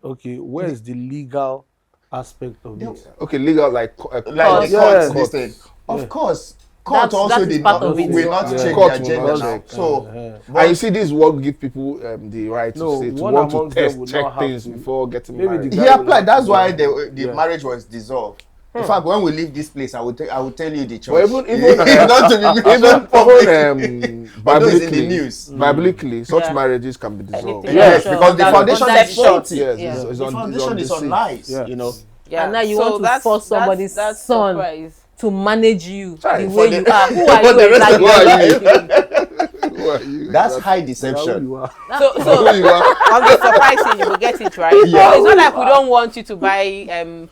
Okay, where is the legal aspect of it? Okay, legal like Like the Yeah. court this thing. Of course, court That also is did part not of it. will not Yeah. check Court their will gender not now. check. So and you see this work give people the right to No, say to one want to amongst them test would check not have things to. before getting Maybe married. the he guy will applied. have That's to why go. the Yeah. marriage was dissolved. In fact, when we leave this place, I will tell you the church. Well, even not to be mentioned public. Although it's in the biblically, news. biblically, such Yeah. marriages can be dissolved. Anything. Yes, Sure. because the That's foundation under is the faulty. Yes, Yeah. it's The on foundation is on deceit. lies. Yeah. You know. Yeah. And now you so want to that's- force somebody's that's son surprise. to manage you Right, the for way the- you are. Who for are you the rest of exactly? your Who are you? That's Exactly. high Yeah, who deception. you are. So Who you are? on the surprise thing, you will get it right. Yeah. It's not like we don't want you to buy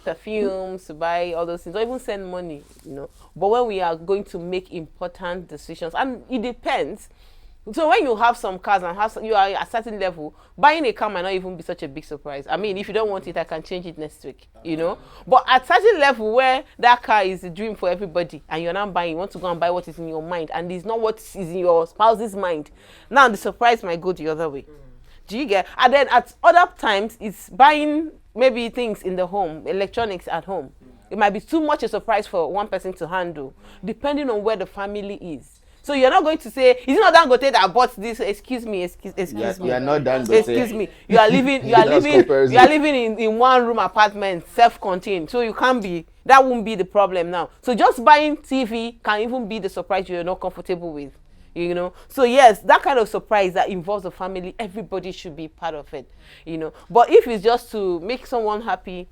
perfumes, to buy all those things, or even send money, But when we are going to make important decisions, and it depends. So when you have some cars and you are at a certain level, buying a car might not even be such a big surprise. I mean, if you don't want it, I can change it next week, But at certain level where that car is a dream for everybody and you're not buying, you want to go and buy what is in your mind and it's not what is in your spouse's mind. Now the surprise might go the other way. Do you get? And then at other times, it's buying maybe things in the home, electronics at home. It might be too much a surprise for one person to handle, depending on where the family is. So you're not going to say, is it not Dangote that bought this? Excuse me. You are not done. Excuse me. You are living in one room apartment, self-contained. So you can't be, that won't be the problem now. So just buying TV can even be the surprise you're not comfortable with. So yes, that kind of surprise that involves the family, everybody should be part of it. But if it's just to make someone happy,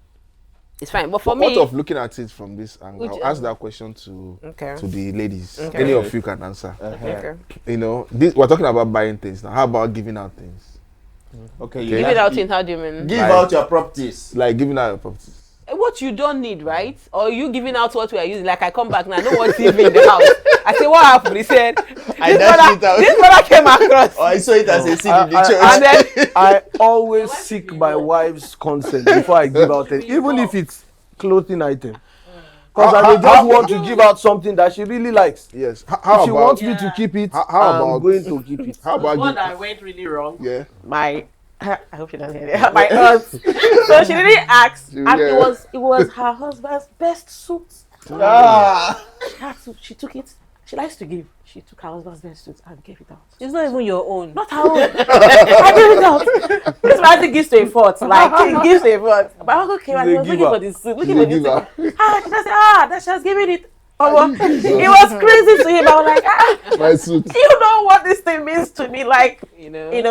it's fine. But for me, What of looking at it from this angle? Which, I'll ask that question to Okay. the ladies. Okay. Any of you can answer. okay. We're talking about buying things now. How about giving out things? Okay, Give it out in how do you mean? Give Like- out your properties. Like giving out your properties. What you don't need, right? Or you giving out what we are using? Like I come back now, no one TV in the house. I say, what happened? He said, I dashed it out. this brother came across. Oh, I saw it as a seed in the I- church. And then I always seek my wife's consent before I give out it, even if it's clothing item. Because I may just want to give out something that she really likes. Yes. If How she about wants me to keep it, How I'm about- going to keep it. how about One that went really wrong. yeah? My I hope she doesn't hear it. My aunt. So she didn't ask, and Yeah. it was her husband's best suit. She took it. She likes to give. She took her husband's best suit and gave it out. It's not even your own. Not her own. I gave it out. This man gives to a fault. Like he gives to a fault. But uncle came and he was looking for the suit. Looking for the suit. She just said, that she has given it. It was crazy to him. I was like, My suit. you know what this thing means to me, like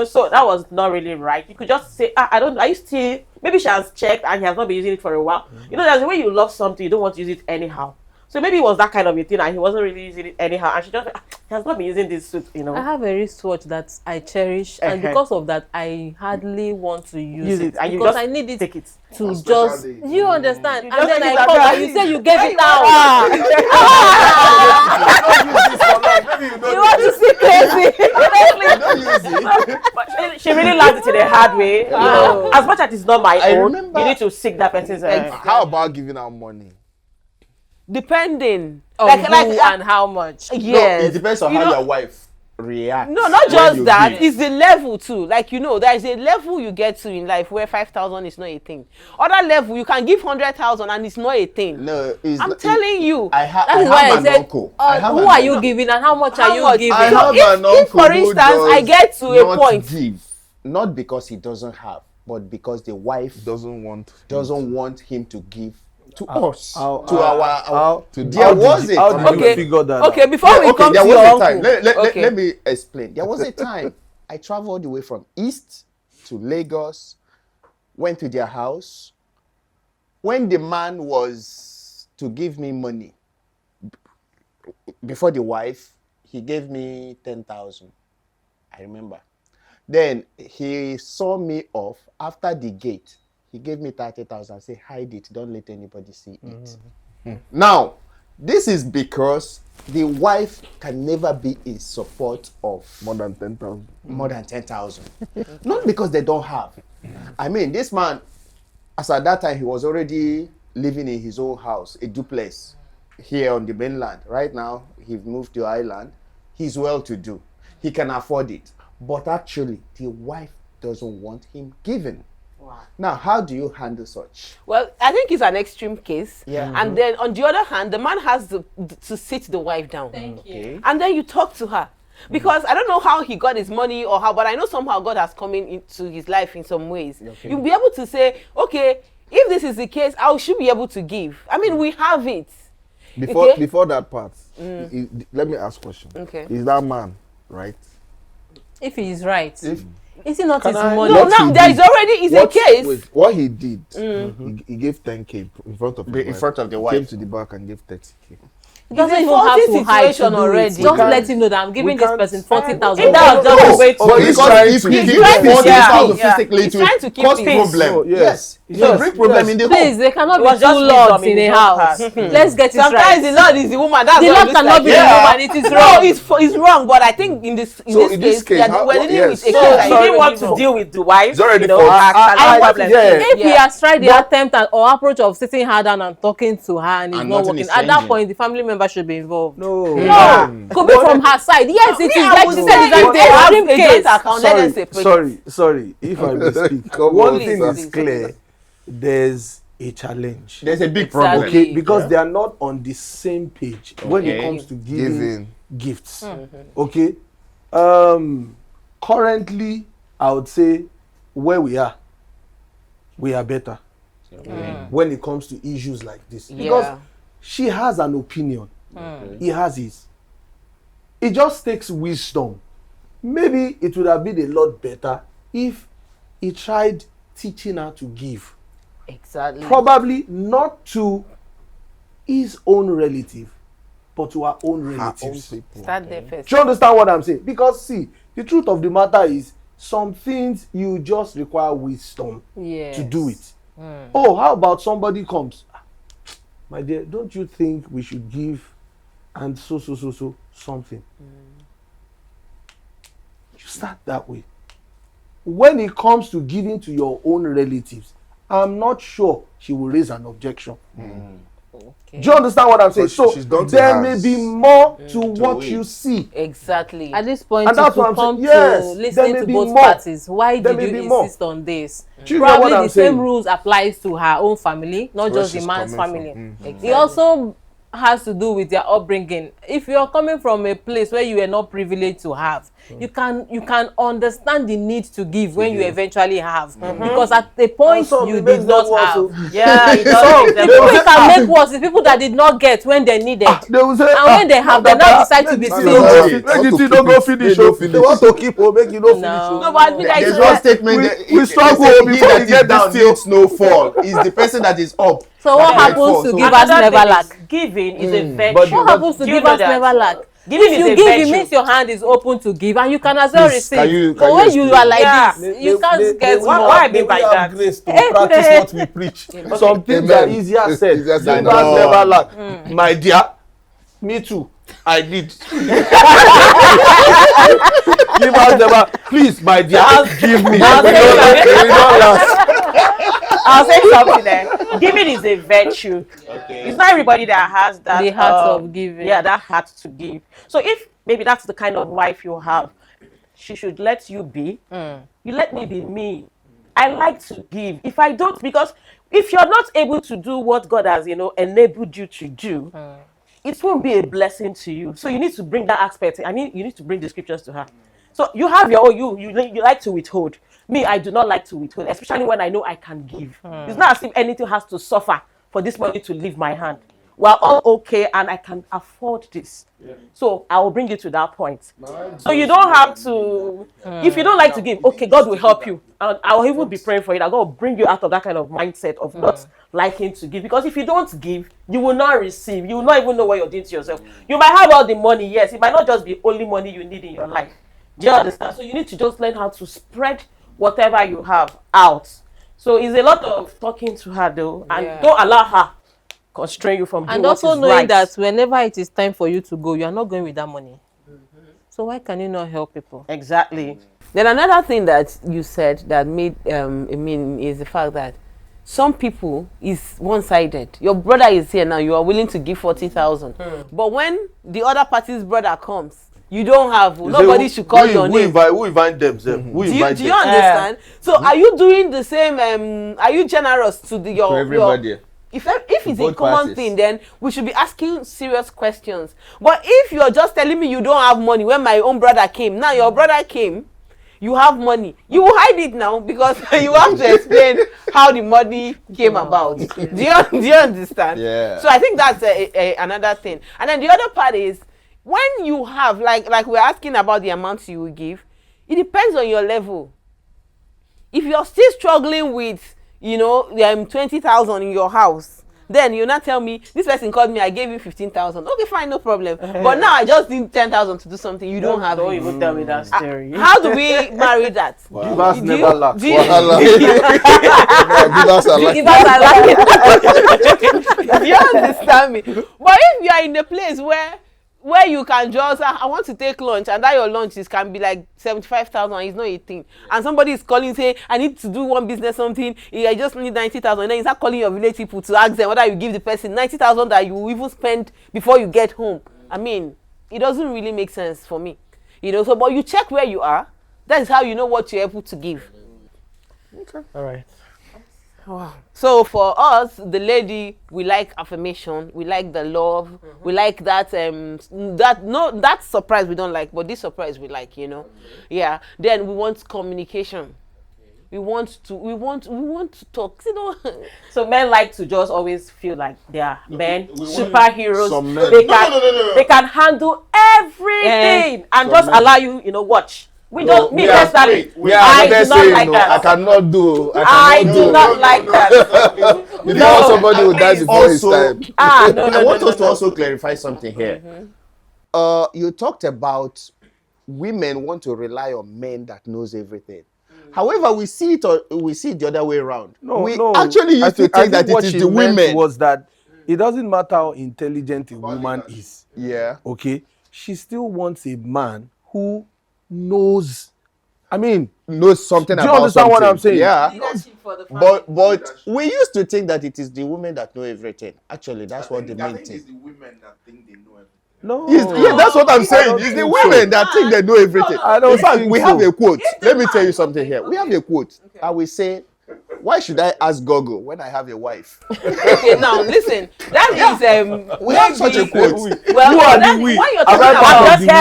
so that was not really right. You could just say, I don't, are you still, maybe she has checked and he has not been using it for a while. There's a way you love something, you don't want to use it anyhow. So maybe it was that kind of a thing, and he wasn't really using it anyhow. And she just, he has not been using this suit, you know. I have a wristwatch that I cherish, and because of that, I hardly want to use it and you because just I need it take it. to special just. day. You understand? You And just then take I it come and and you say you gave it Ah. out. You want to see crazy? But she really learned it in a hard way. You know, as much as it's not my I own, remember- you need to seek that person's. How about giving out money? Depending. Of Like, who and how much? yes. No, it depends on You how know- your wife reacts. No, not when just you that. give. It's the level too. Like, you know, there is a level you get to in life where 5,000 is not a thing. Other level, you can give 100,000 and it's not a thing. No, it's I'm not- telling you. I have That is why I an said, uncle. I have who an are uncle. you giving and how much How are you much? giving? I So have if- an uncle if, for who instance, I does get to a not point- give, not because he doesn't have, but because the wife Doesn't want him to give to us, how- to our. to There How did was you- a how time. did you Okay. figure that Okay, out? before Yeah, we okay, come there to was your a uncle. time. Okay. Let me explain. There was a time I traveled all the way from East to Lagos, went to their house. When the man was to give me money, before the wife, he gave me 10,000. I remember. Then he saw me off after the gate. He gave me 30,000. Say, hide it. Don't let anybody see it. Now, this is because the wife can never be in support of more than 10,000. more than 10,000. Not because they don't have. I mean, this man, as at that time, he was already living in his own house, a duplex here on the mainland. Right now, he moved to Ireland. He's well-to-do. He can afford it. But actually, the wife doesn't want him given. Wow. Now, how do you handle such? Well, I think it's an extreme case. Yeah. And then on the other hand, the man has to sit the wife down. Okay. And then you talk to her. Because I don't know how he got his money or how, but I know somehow God has come into his life in some ways. Okay. You'll be able to say, okay, if this is the case, I should be able to give. I mean, we have it. Okay. Before that part, let me ask a question. Okay. Is that man right? If he is right, If is it not his I- money? No, What now he there did- is already is a case. Wait, what he did, he gave 10K in front of his In wife. front of the Came wife. to the back and gave 30K. He doesn't It's a even have faulty to hide to situation do already. it. Just can't- let him know that I'm giving we this can't- person 40,000. If that was just No, the way to but do it. because He's trying if to you keep give it. 40,000 Yeah. physically, He's it trying to will keep cause it. problem. No, Yes. Yes. So bring problem in the home. Please, there cannot It be was just two lords wisdom in in a his own house. heart. Let's get it Sometimes right. the Lord is the woman. That's The what Lord it looks cannot like. be the Yeah. woman. It is No, wrong. it's wrong, but I think in this So in this case, how- we're dealing yes. with a So case So that he is didn't already want to wrong. deal with the wife. It's already you know, for- I But if he has tried the attempt or approach of sitting her down and talking to her and it's And not nothing working, is at that changing. point the family member should be involved. No. No, could be from her side. Yes, it is I like would she say said, if it's they have an extreme a joint case. account, let them separate. Sorry, if I may speak. Come One on, thing sir. is clear, there's a challenge. There's a big Exactly. problem. Okay, because they are not on the same page when it Okay. comes to giving Giving. gifts. Okay. Currently, I would say where we are better when it comes to issues like this. Because Yeah. she has an opinion. He has his. It just takes wisdom. Maybe it would have been a lot better if he tried teaching her to give. Exactly. Probably not to his own relative, but to her own Her own relatives. people. Start there first. Do you understand what I'm saying? Because see, the truth of the matter is some things you just require wisdom Yes. to do it. Oh, how about somebody comes? My dear, don't you think we should give and so something? You start that way. When it comes to giving to your own relatives, I'm not sure she will raise an objection. Do you understand what I'm saying? So So she's done to there hers. may be more to what it. you see. Exactly. At this point, And you that's what could I'm come saying. Yes, to there listening may to be both more. parties. Why There did may you be more. insist on this? Do you get Probably what I'm the same saying? rules applies to her own family, not Where just the she's man's coming family. from. Exactly. It also has to do with their upbringing. If you're coming from a place where you were not privileged to have, you can understand the need to give when you eventually have, because at a point some you it makes did not them have. worse, Yeah, it So does the make them people worse. it can make worse is people that did not get when they needed. They will say, And when they have, they now decide to be That's stingy. how Make it- how the to thing keep don't go it. finish. They Oh. don't They finish. want to keep or make you no finish. No. Oh. No, but I There's swear- one statement we that struggle they say, before he we that get is down this thing. needs no fall. Is the person that is up. So what that happens fall. to So give us Another never thing lack? is giving is a virtue. But What happens to Do you givers know that? never lack? Giving If is you a give, virtue. it means your hand is open to give, and you can as well Please, receive. can But you when you explain? are like Yeah. this, you can't get What more. I mean by we have that? grace to practice what we preach. Some things are Amen. easier said Easier than said givers than never done. lack. My dear, me too. I did. Givers never. Please, my dear, give me. I'll say something. We don't last. I'll say something there. Giving is a virtue. It's not everybody that has that The heart of giving. Yeah, that heart to give. So if maybe that's the kind of wife you have, she should let you be. You let me be me. I like to give. If I don't, because if you're not able to do what God has, enabled you to do, it won't be a blessing to you. So you need to bring that aspect. I mean, you need to bring the scriptures to her. So you have your own, you like to withhold. Me, I do not like to withhold, especially when I know I can give. It's not as if anything has to suffer for this money to leave my hand. We're all okay and I can afford this. So I will bring you to that point. So you don't have to, if you don't like to give, okay, God will help you. And I will even be praying for you that God will bring you out of that kind of mindset of not liking to give. Because if you don't give, you will not receive. You will not even know what you're doing to yourself. You might have all the money, yes. It might not just be only money you need in your life. Do you understand? So you need to just learn how to spread whatever you have out. So it's a lot of talking to her though. And don't allow her constrain you from doing And what also is knowing right. that whenever it is time for you to go, you are not going with that money. So why can you not help people? Exactly. Then another thing that you said that made is the fact that some people is one-sided. Your brother is here now, you are willing to give 40,000. But when the other party's brother comes, you don't have, nobody should call your name. Who invite them? Who Do invite you them? understand? So are you doing the same, are you generous to To everybody. If it's a Both common parties. thing, then we should be asking serious questions. But if you're just telling me you don't have money when my own brother came, now your brother came, you have money, you will hide it now because you have to explain how the money came about. Do you understand? Yeah. So I think that's another thing. And then the other part is when you have, like we're asking about the amount you will give, it depends on your level. If you're still struggling with 20,000 in your house, then you not tell me this person called me, I gave you 15,000. Okay, fine, no problem. But now I just need 10,000 to do something. You don't have Don't it. even tell me that story. How do we marry that? Givers Do never lack. do you- Givers are like, Givers are lacking. do you understand me? But if you are in a place where you can just I want to take lunch, and that your lunch can be like 75,000 and it's not a thing, and somebody is calling say I need to do one business something, I just need 90,000, and then you start calling your village people to ask them whether you give the person 90,000 that you will even spend before you get home. I mean, it doesn't really make sense for me, so but you check where you are. That is how you know what you're able to give. All right. Wow. So for us, the lady, we like affirmation, we like the love, we like that that surprise we don't like, but this surprise we like, Yeah. Then we want communication. We want to talk, So men like to just always feel like they are men, superheroes. some men. They can handle everything and just men. allow you, watch. Me me, personally, I I do not like that. I cannot do. I do not like that. You know somebody who dies before his Also, time. I want us to also clarify something here. You talked about women want to rely on men that knows everything. However, we see it the other way around. We actually used to think that it is the women. Was that it doesn't matter how intelligent a woman is. Yeah. Okay, she still wants a man who knows. I mean, Knows something do you about understand what I'm something. saying? Yeah. But we used to think that it is the women that know everything. Actually, that's what the men think. the women that think they know everything. No. Yeah, that's what I'm saying. don't It's the think women that think they know everything. I don't In fact, think we so. have a quote. Let me tell you something here. We have a quote. I will say, why should I ask Google when I have a wife? Okay, now listen. That is We have such a quote. well, Who are that, the we? when you're Am I talking part about of the we?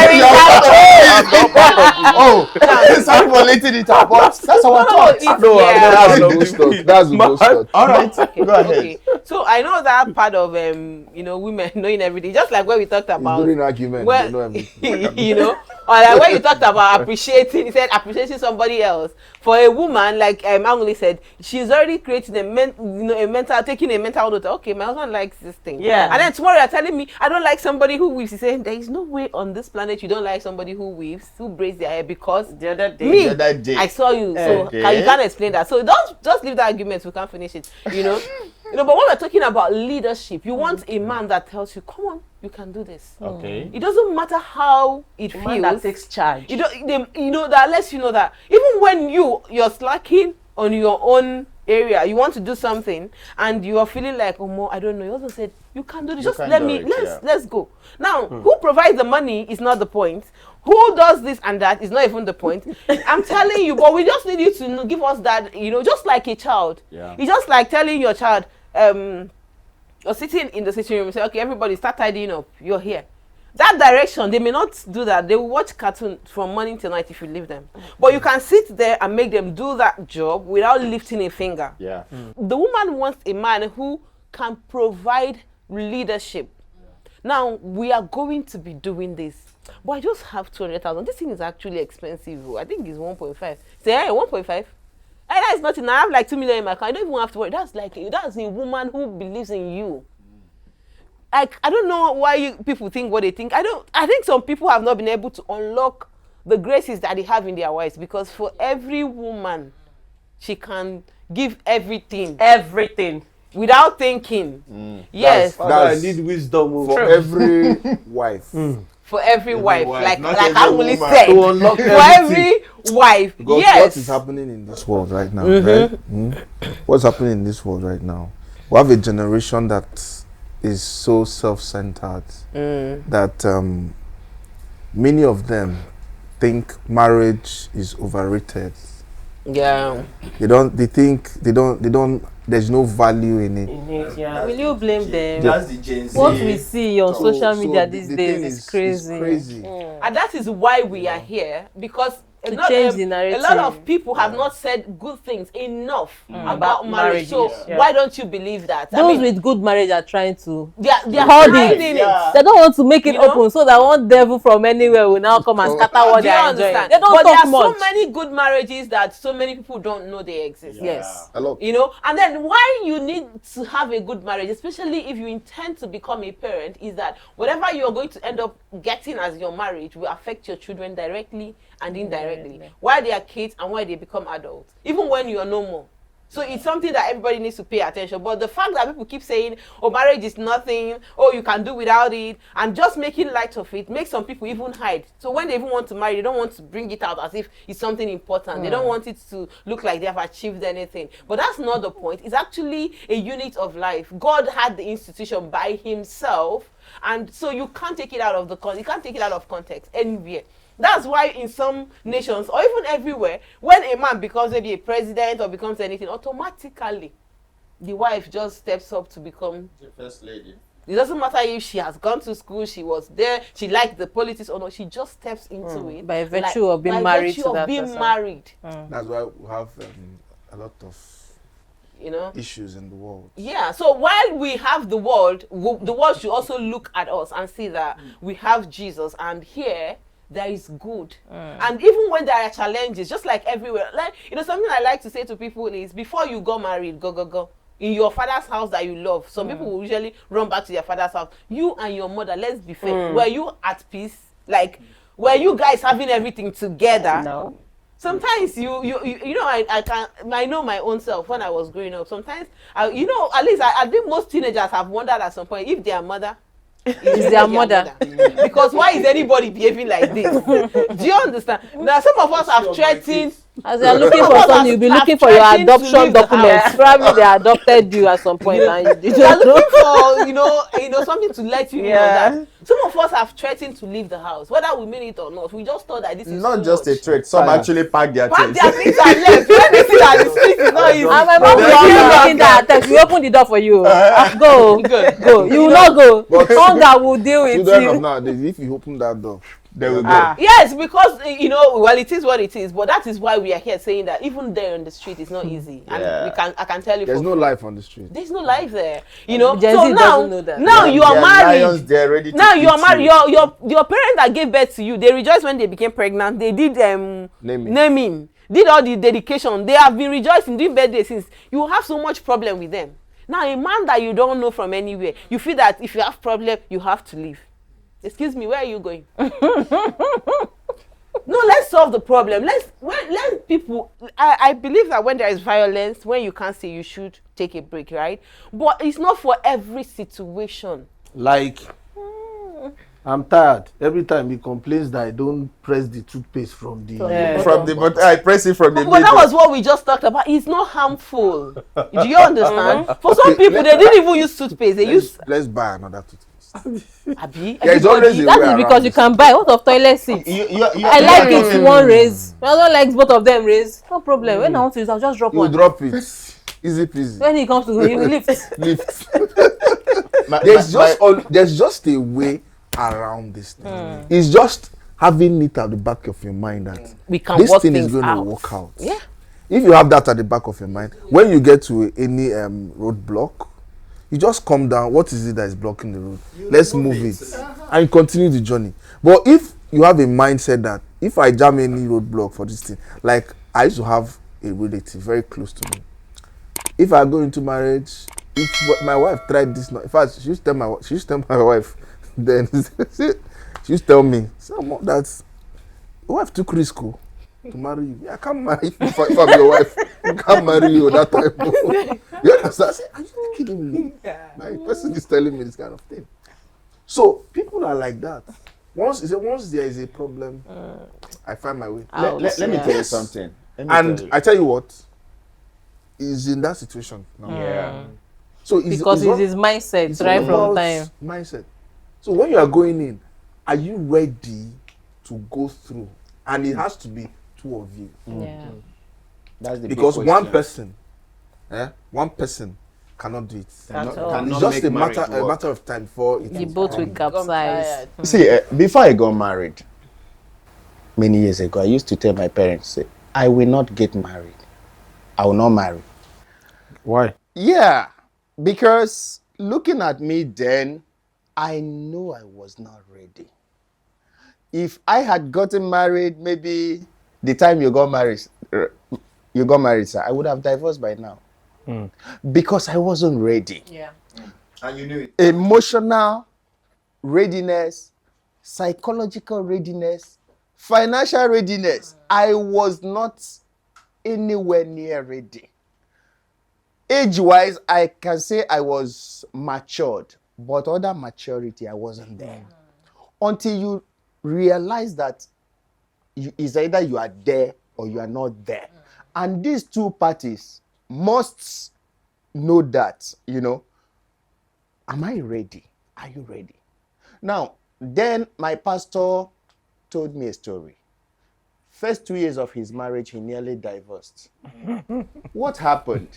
Oh, sorry for letting it out, but that's our thought. No, That's no, the good stuff. That's the good stuff. All right, go ahead. Okay. So I know that part of women knowing everything, just like when we talked about During argument, well, they know everything. or like when you talked about appreciating, he said appreciating somebody else. For a woman, like Angoli said, she's already creating taking a mental note. Okay, my husband likes this thing. Yeah. And then tomorrow you're telling me I don't like somebody who weaves. He's saying there is no way on this planet you don't like somebody who weaves, who braids their hair, because The other day. me, The other day. I saw you. So Okay. you can't explain that. So don't just leave that argument. We can't finish it. You know. But when we're talking about leadership, you want a man that tells you, "Come on, you can do this." Okay. It doesn't matter how it A feels. man that takes charge. That lets you know that even when you're slacking on your own area, you want to do something and you are feeling like, oh, more, I don't know. You also said you can do this. Just can let do me. it, Let's go. Now, who provides the money is not the point. Who does this and that is not even the point. I'm telling you, but we just need you to give us that. Just like a child. Yeah. It's just like telling your child, you're sitting in the sitting room and say, okay, everybody start tidying up. You're here. That direction, they may not do that. They will watch cartoon from morning till night if you leave them. But you can sit there and make them do that job without lifting a finger. Yeah. The woman wants a man who can provide leadership. Now, we are going to be doing this. But I just have 200,000. This thing is actually expensive. I think it's 1.5. Say, hey, 1.5? Hey, that is nothing. I have like 2 million in my account. I don't even have to worry. That's a woman who believes in you. I don't know why people think what they think. I think some people have not been able to unlock the graces that they have in their wives, because for every woman, she can give everything without thinking. Yes. I need wisdom For every wife. For every wife, wife, like not I every only woman. said, To unlock for every wife. Because Yes. what is happening in this world right now, right? What's happening in this world right now? We have a generation that is so self-centered that many of them think marriage is overrated. Yeah. There's no value in it. Will you blame them? That's the Gen Z. What we see on So- social so media the- these the days thing is crazy. crazy. And that is why we are here, because To change the a narrative. lot of people have not said good things enough about marriage. So marriages, yeah. why don't you believe that? Those with good marriage are trying to they are hold it. hiding Yeah. They don't want to make it You know? open so that one devil from anywhere will now come and scatter what Do they you are enjoying. understand? They don't But there talk are much. so many good marriages that so many people don't know they exist. Yes. A lot. And then why you need to have a good marriage, especially if you intend to become a parent, is that whatever you're going to end up getting as your marriage will affect your children directly and indirectly, while they are kids and while they become adults, even when you are no more. So it's something that everybody needs to pay attention. But the fact that people keep saying, oh, marriage is nothing, oh, you can do without it, and just making light of it makes some people even hide. So when they even want to marry, they don't want to bring it out as if it's something important. They don't want it to look like they have achieved anything. But that's not the point. It's actually a unit of life. God had the institution by himself, and so you can't take it out of you can't take it out of context anywhere. That's why in some nations, or even everywhere, when a man becomes maybe a president or becomes anything, automatically the wife just steps up to become The first lady. It doesn't matter if she has gone to school, she was there, she liked the politics or not, she just steps into it. By virtue of being married to that person. married. That's why we have a lot of issues in the world. Yeah, so while we have the world should also look at us and see that we have Jesus, and here there is good. And even when there are challenges, just like everywhere, like something I like to say to people is, before you go married, go in your father's house that you love. Some people will usually run back to their father's house. You and your mother, let's be fair, were you at peace? Like, were you guys having everything together? No. Sometimes I know my own self when I was growing up. Sometimes at least I think most teenagers have wondered at some point if their mother is their mother. Because why is anybody behaving like this? Do you understand? Now some of us have threatened. As they are looking for something, you'll be looking for your adoption documents. Probably they adopted you at some point and you They are don't know. looking for something to let you know that some of us have threatened to leave the house, whether we mean it or not. We just thought that this is Not too just much. a threat. Some actually pack their Pack things. their things and left. When they see that the street is not easy. And my mom will be making that text. We open the door for you. Go. You will not go. Hunger will deal with Children of you. nowadays, if you open that door, There we go. Yes, because well, it is what it is. But that is why we are here saying that even there on the street is not easy, and I can tell you, there's no life on the street. There's no life there. Gen So Z now doesn't know that. you are There married. lions there ready to Now you are eat married. you. Your parents that gave birth to you, they rejoiced when they became pregnant. They did Naming. naming. did all the dedication. They have been rejoicing, doing birthday since. You have so much problem with them. Now, a man that you don't know from anywhere, you feel that if you have problem, you have to leave. Excuse me, where are you going? No, let's solve the problem. Let people. I believe that when there is violence, when you can't see, you should take a break, right? But it's not for every situation. Like, I'm tired. Every time he complains that I don't press the toothpaste from the but I press it from the But that middle. was what we just talked about. It's not harmful. Do you understand? For some people, they didn't even use toothpaste. They use Let's buy another toothpaste. Abi. There's always a That way is around because you this. can buy. What of toilet seats? I like it one raise. I don't like both of them raise. No problem. When I want to use, I'll just drop You one. drop it. Easy peasy. When he comes to you, will lift. Lift. My- There's just a way around this thing. It's just having it at the back of your mind that We can this work thing is things going to out. work out. Yeah. If you have that at the back of your mind, when you get to any roadblock, you just come down. What is it that is blocking the road? Let's move it and continue the journey. But if you have a mindset that if I jam any roadblock for this thing, like I used to have a relative very close to me. If I go into marriage, if my wife tried this, in fact, she used to tell my wife, then she used to tell me, that your wife took risk to marry you. Yeah, I can't marry you if I'm your wife. I can't marry you that time. You understand? I say, are you kidding me? My person is telling me this kind of thing. So people are like that. Once there is a problem, I find my way. Let me tell you something. And I tell you what, he's in that situation now. Yeah. So Because it's his mindset it's right all from about time. mindset. So when you are going in, are you ready to go through? And it has to be two of you. Yeah. That's the Because big one question. person cannot do it. At all. Cannot It's just make a marriage work. matter of time before it You will both come. will capsize. See, before I got married, many years ago, I used to tell my parents, say, I will not get married. I will not marry. Why? Yeah, because looking at me then, I know I was not ready. If I had gotten married, maybe the time you got married, sir, I would have divorced by now. Because I wasn't ready. Yeah. And you knew it. Emotional readiness, psychological readiness, financial readiness. I was not anywhere near ready. Age-wise, I can say I was matured, but other maturity, I wasn't there. Until you realize that it's either you are there or you are not there. And these two parties must know that, am I ready? Are you ready? Now, then my pastor told me a story. First 2 years of his marriage, he nearly divorced. What happened?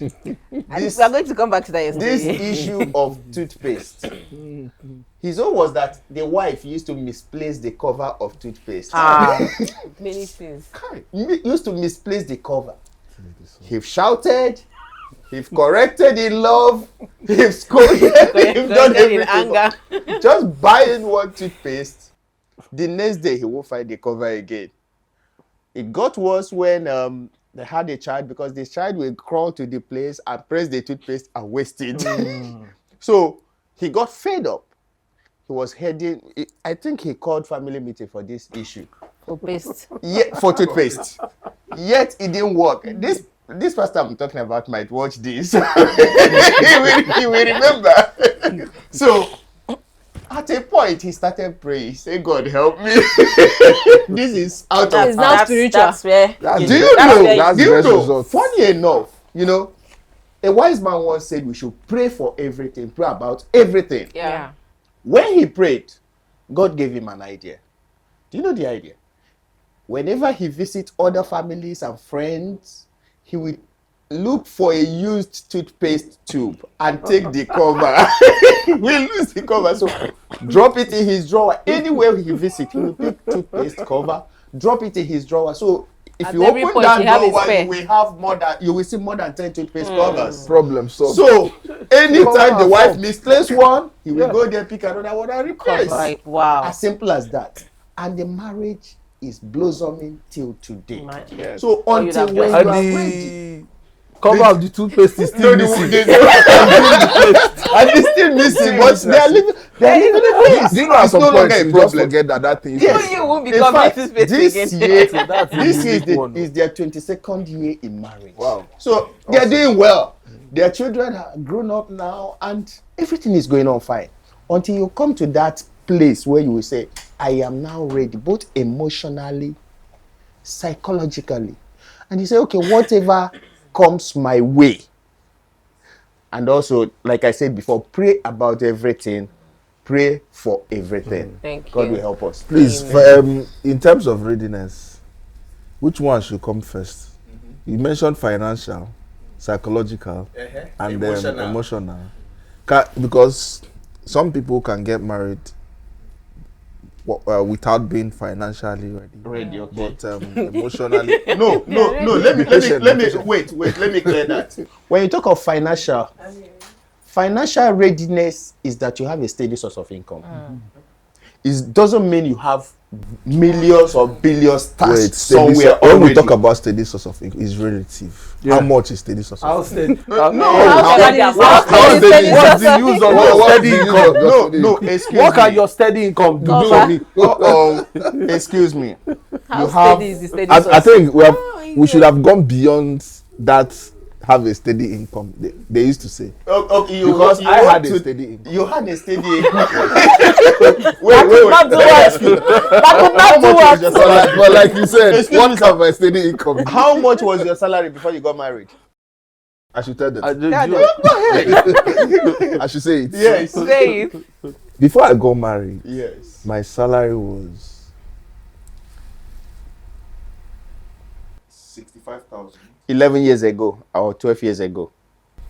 We are going to come back to that This yesterday. issue of toothpaste. His own was that the wife used to misplace the cover of toothpaste. Many things. Used to misplace the cover. He've shouted, he've corrected in love, he've scolded, he've done in everything. anger. Just buying one toothpaste, the next day he won't find the cover again. It got worse when they had a child, because the child will crawl to the place and press the toothpaste and waste it. So he got fed up. He was heading, I think he called family meeting for this issue. For paste. Yeah, for toothpaste. Yet it didn't work. This pastor I'm talking about might watch this. he will remember. So at a point he started praying. He said, God help me. This is out of It's now spiritual. That's where. That's Do you know? That's Do the you best know? result. Funny enough, a wise man once said we should pray for everything, pray about everything. Yeah. When he prayed, God gave him an idea. Do you know the idea? Whenever he visits other families and friends, he will look for a used toothpaste tube and take the cover. We'll lose the cover. So drop it in his drawer. Anywhere he visits, he will pick toothpaste cover, drop it in his drawer. So if At you every open point, that he have his drawer, spare. you will see more than 10 toothpaste covers. Problem solved. So anytime the wife misplaces one, he will go there, pick another one and replace. Right. Wow. As simple as that. And the marriage is blossoming till today. Imagine. So Or you'd until have when just- you And are ready, the cover of the toothpaste is still missing. and it's still missing, but they are living the place. Do you know at It's some no point longer a you just problem. forget that thing? Yes. You won't In become fact, toothpaste this again. year, That's a this unique one. is their 22nd year in marriage. Wow. So they are doing well. Their children are grown up now, and everything is going on fine. Until you come to that place where you will say, I am now ready, both emotionally, psychologically. And you say, okay, whatever comes my way. And also, like I said before, pray about everything. Pray for everything. Thank God you. will help us. Please, in terms of readiness, which one should come first? You mentioned financial, psychological, and emotional. Because some people can get married without being financially ready. Okay. But emotionally, No. Let me wait. Let me clear that. When you talk of financial readiness is that you have a steady source of income. It doesn't mean you have millions or billions stashed somewhere when we already. talk about steady source of income, it's relative. Yeah. How much is steady source of I'll income? say What's the use of your What's steady the use income? of your steady No, income? excuse What can me. your steady income do Cover. for me? Excuse me. How You have- steady is the steady I source? think we should have gone beyond that. Have a steady income. They used to say. Okay, Because I want had a to- steady income. You had a steady income. Not do what? That could not do what? But like you said, Excuse what me, kind of a steady income? How much was your salary before you got married? I should tell them. I should say it. Yes. Say it. Before I got married, Yes. my salary was 65,000. 11 years ago or 12 years ago.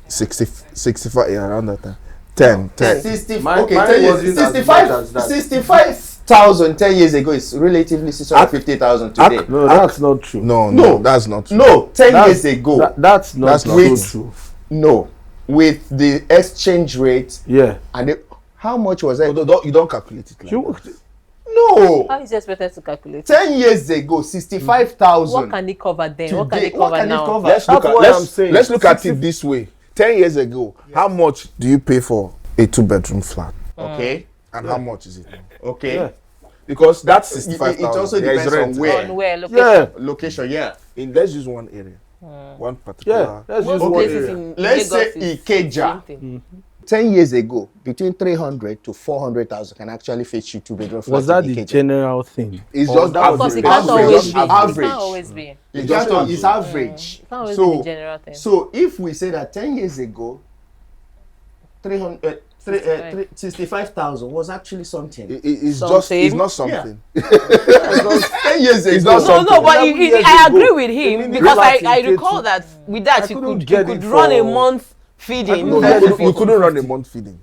65, yeah, around that time. 10. 60, Mine- okay, mine 10 years. wasn't as much as that. 65,000 10 years ago is relatively 650,000 today. No, that's not true. No, that's not true. No, 10 That's- years ago. That's not That's not so true. true. No. With the exchange rate Yeah. and how much was that? You don't calculate it like You- that. No. How is it expected to calculate? 10 years ago, 65,000. What can it cover then? What can Today, it cover now? Let's That's look at what I'm saying. let's look at it this way. 10 years ago, how much do you pay for a 2-bedroom flat? Okay. And how much is it now? Okay. Yeah. Because that's It 65,000. also There is depends on rent. where. On where? Location? Yeah. Location, yeah. Let's use one area. One particular. Yeah. Let's use Most one places area. in Let's say Lagos is Ikeja. same thing. 10 years ago, between 300 to 400,000 can actually fetch you 2-bedroom flat. Was that in the Ikeja. general thing? It's Or just that was Of course, the it can't average? always be. Average. It can't always be. It's It's just just it's average. It can't always be the general thing. So if we say that 10 years ago, 65,000 was actually something. it's Something. just it's not something. 10 years It's ago. not No, something. but 11 years I ago, agree with the him minimum because flat I in recall K2, that with that I you couldn't could get it run a for- month feeding. couldn't No, get it you for couldn't run a 250. month feeding.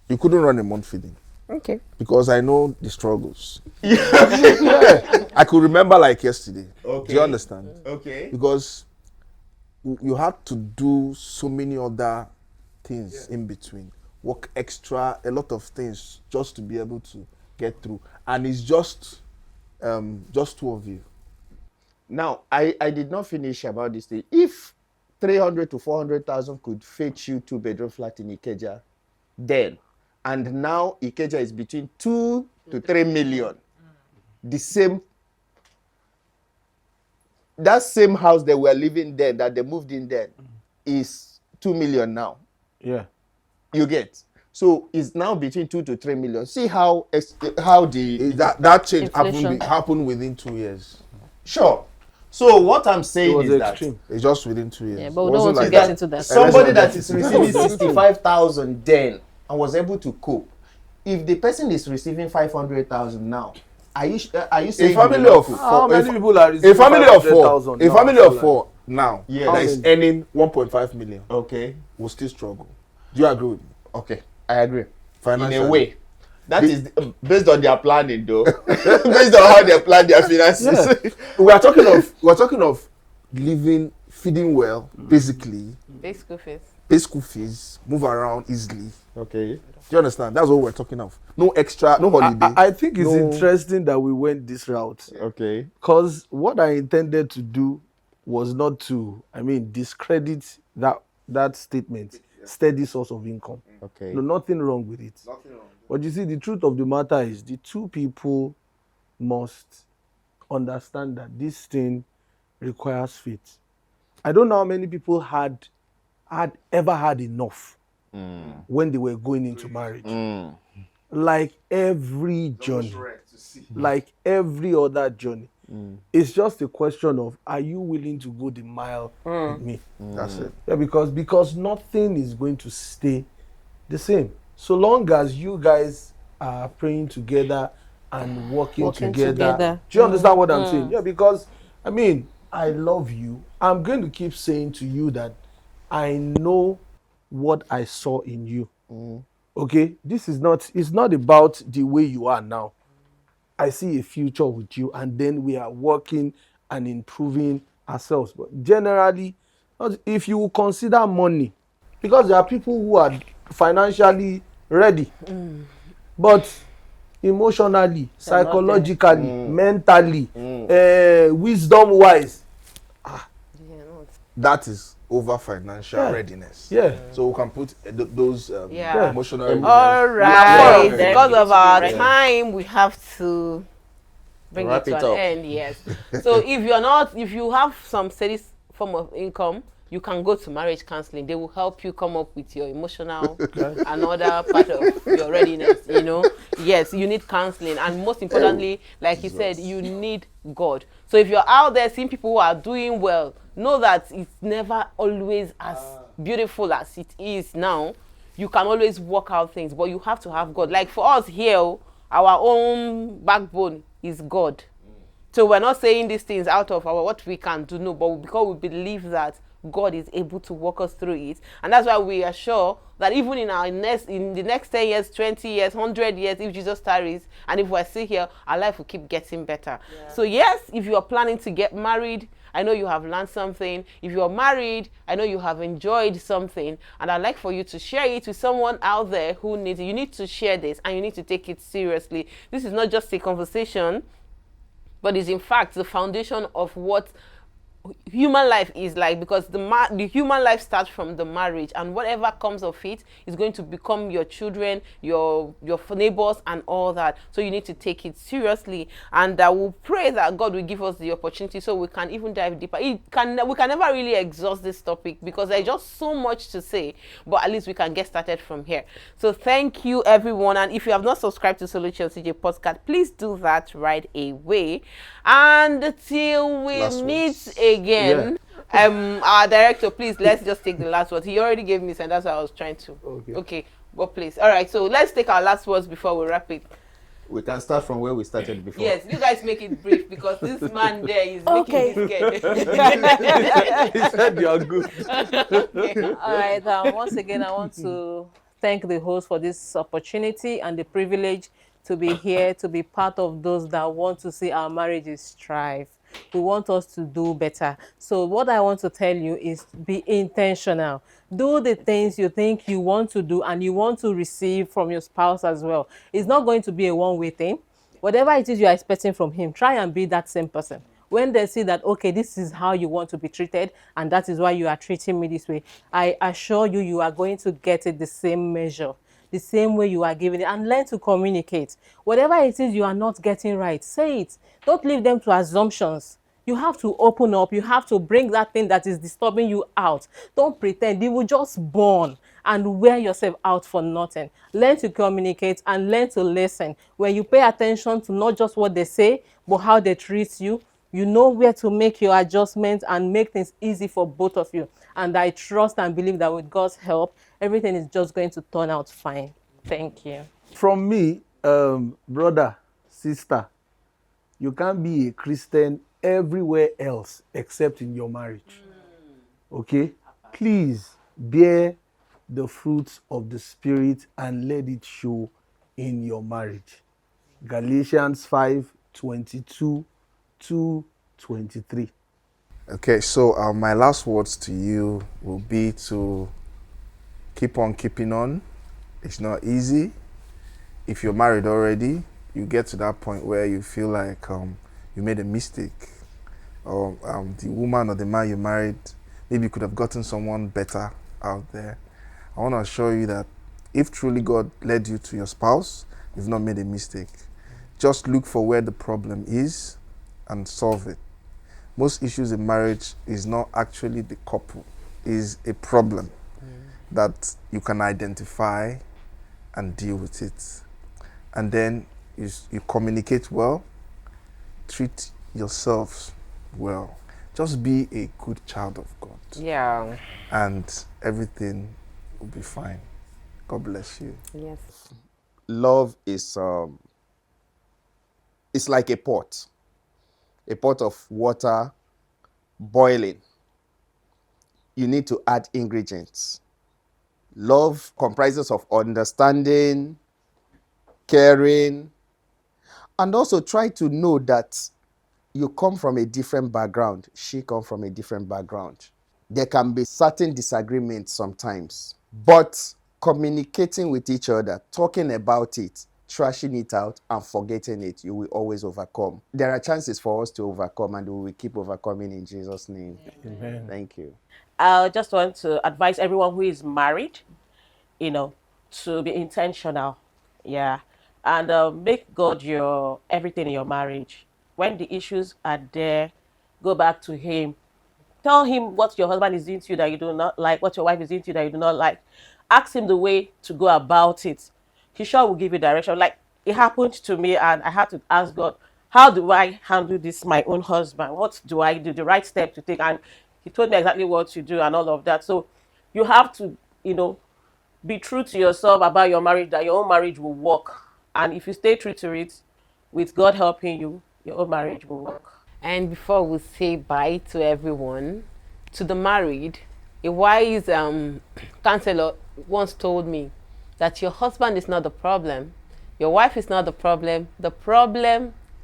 You couldn't run a month feeding Okay. because I know the struggles. Yeah. I could remember like yesterday. Do you understand? Okay. Because you had to do so many other things in between, work extra, a lot of things just to be able to get through, and it's just two of you. Now, I did not finish about this thing. If 300 to 400,000 could fetch you 2-bedroom flat in Ikeja, then, and now Ikeja is between 2 to 3 million. The same, that same house they were living there, that they moved in there, is 2 million now. Yeah. You get? So it's now between 2 to 3 million. See how the That change Inflation. happened within 2 years. sure. So what I'm It saying was is extreme. It's just within 2 years. Yeah, but we It don't wasn't want to like get that. into that. somebody that is receiving 65,000 then and was able to cope. If the person is receiving 500,000 now, are you saying A family you will of not cope? How many people are a receiving family of 500,000 four, a now? family of four now Yes. that is earning 1.5 million Okay. will still struggle. Do you agree with me? Okay, I agree. In Financially. a way. That is based on their planning, though. Based on how they plan their finances. Yeah. We are talking of living, feeding well, basically, Pay school fees. pay school fees, move around easily. Okay. Do you understand? That's what we're talking of. No extra, no holiday. I think it's no- interesting that we went this route. Okay. Because what I intended to do was not to, discredit that statement, steady source of income. Okay. No, nothing wrong with it. But you see, the truth of the matter is the two people must understand that this thing requires faith. I don't know how many people had ever had enough when they were going into marriage. Like every journey, like every other journey, it's just a question of, are you willing to go the mile with me? That's it. Yeah, because nothing is going to stay the same. So long as you guys are praying together and working together. Do you understand what I'm saying? Yeah, because I love you. I'm going to keep saying to you that I know what I saw in you. Okay? It's not about the way you are now. I see a future with you, and then we are working and improving ourselves. But generally, if you consider money, because there are people who are financially ready, but emotionally, psychologically, mentally, wisdom wise, That is over financial readiness. Yeah. So we can put those Yeah. emotional All readiness. right. Then Because of our ready. time, we have to bring Wrap it it to up. an end. Yes. So if you have some steady form of income, you can go to marriage counseling. They will help you come up with your emotional and other part of your readiness. Yes, you need counseling, and most importantly, like you said, you need God. So if you're out there seeing people who are doing well, know that it's never always as beautiful as it is now. You can always work out things, but you have to have God. Like for us here, our own backbone is God. So we're not saying these things out of what we can do, no, but because we believe that God is able to walk us through it. And that's why we are sure that even in the next 10 years, 20 years, 100 years, if Jesus tarries, and if we're still here, our life will keep getting better. Yeah. So yes, if you are planning to get married, I know you have learned something. If you are married, I know you have enjoyed something. And I'd like for you to share it with someone out there who needs it. You need to share this, and you need to take it seriously. This is not just a conversation, but is in fact the foundation of what human life is like, because the human life starts from the marriage, and whatever comes of it is going to become your children, your neighbors, and all that. So you need to take it seriously, and I will pray that God will give us the opportunity so we can even dive deeper. We can never really exhaust this topic because there's just so much to say, but at least we can get started from here. So thank you everyone, and if you have not subscribed to Solo Chelsea podcast, please do that right away. And till we meet again, our director, please, let's just take the last words. He already gave me, and that's what I was trying to. Okay, but please, all right, so let's take our last words before we wrap it. We can start from where we started before. Yes, you guys make it brief because this man there is making me scared. He said you are good. Okay. All right. Once again, I want to thank the host for this opportunity and the privilege to be here, to be part of those that want to see our marriages thrive. We want us to do better. So what I want to tell you is be intentional. Do the things you think you want to do and you want to receive from your spouse as well. It's not going to be a one-way thing. Whatever it is you are expecting from him, try and be that same person. When they see that, okay, this is how you want to be treated, and that is why you are treating me this way, I assure you, you are going to get it the same measure, the same way you are giving it, and learn to communicate. Whatever it is you are not getting right, say it. Don't leave them to assumptions. You have to open up. You have to bring that thing that is disturbing you out. Don't pretend. You will just burn and wear yourself out for nothing. Learn to communicate and learn to listen. When you pay attention to not just what they say, but how they treat you, you know where to make your adjustments and make things easy for both of you. And I trust and believe that with God's help, everything is just going to turn out fine. Thank you. From me, brother, sister, you can't be a Christian everywhere else except in your marriage. Okay? Please bear the fruits of the Spirit and let it show in your marriage. Galatians 5:22 to 23. Okay, so my last words to you will be to keep on keeping on. It's not easy. If you're married already, you get to that point where you feel like you made a mistake, or the woman or the man you married, maybe you could have gotten someone better out there. I want to assure you that if truly God led you to your spouse, you've not made a mistake. Just look for where the problem is and solve it. Most issues in marriage is not actually the couple, is a problem that you can identify and deal with it. And then you communicate well, treat yourselves well. Just be a good child of God. Yeah. And everything will be fine. God bless you. Yes. Love is it's like a pot of water boiling. You need to add ingredients. Love comprises of understanding, caring, and also try to know that you come from a different background. She comes from a different background. There can be certain disagreements sometimes, but communicating with each other, talking about it, trashing it out, and forgetting it, you will always overcome. There are chances for us to overcome, and we will keep overcoming in Jesus' name. Amen. Thank you. I just want to advise everyone who is married, to be intentional. Yeah. And make God your everything in your marriage. When the issues are there, go back to Him. Tell Him what your husband is doing to you that you do not like, what your wife is doing to you that you do not like. Ask Him the way to go about it. He sure will give you direction. Like it happened to me, and I had to ask God, how do I handle this, my own husband? What do I do? The right step to take. And He told me exactly what to do and all of that. So you have to, be true to yourself about your marriage, that your own marriage will work. And if you stay true to it, with God helping you, your own marriage will work. And before we say bye to everyone, to the married, a wise counselor once told me that your husband is not the problem, your wife is not the problem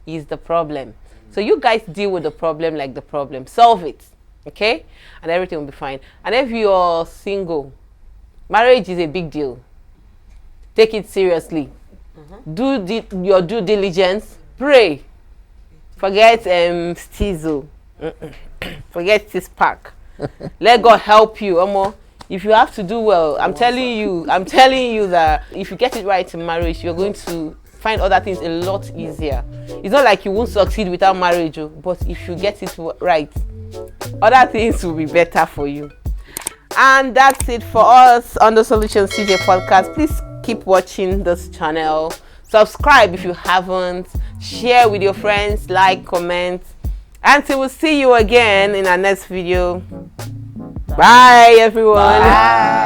is the problem. So you guys deal with the problem like the problem, solve it, okay? And everything will be fine. And if you're single, marriage is a big deal. Take it seriously. Do your due diligence. Pray. Forget Stizo. Forget this pack. Let God help you. Omo, if you have to do well, I'm telling you that if you get it right in marriage, you're going to find other things a lot easier. It's not like you won't succeed without marriage, but if you get it right, other things will be better for you. And that's it for us on the Solution CJ podcast. Please keep watching this channel. Subscribe if you haven't. Share with your friends, like, comment. Until we'll see you again in our next video. Bye everyone. Bye.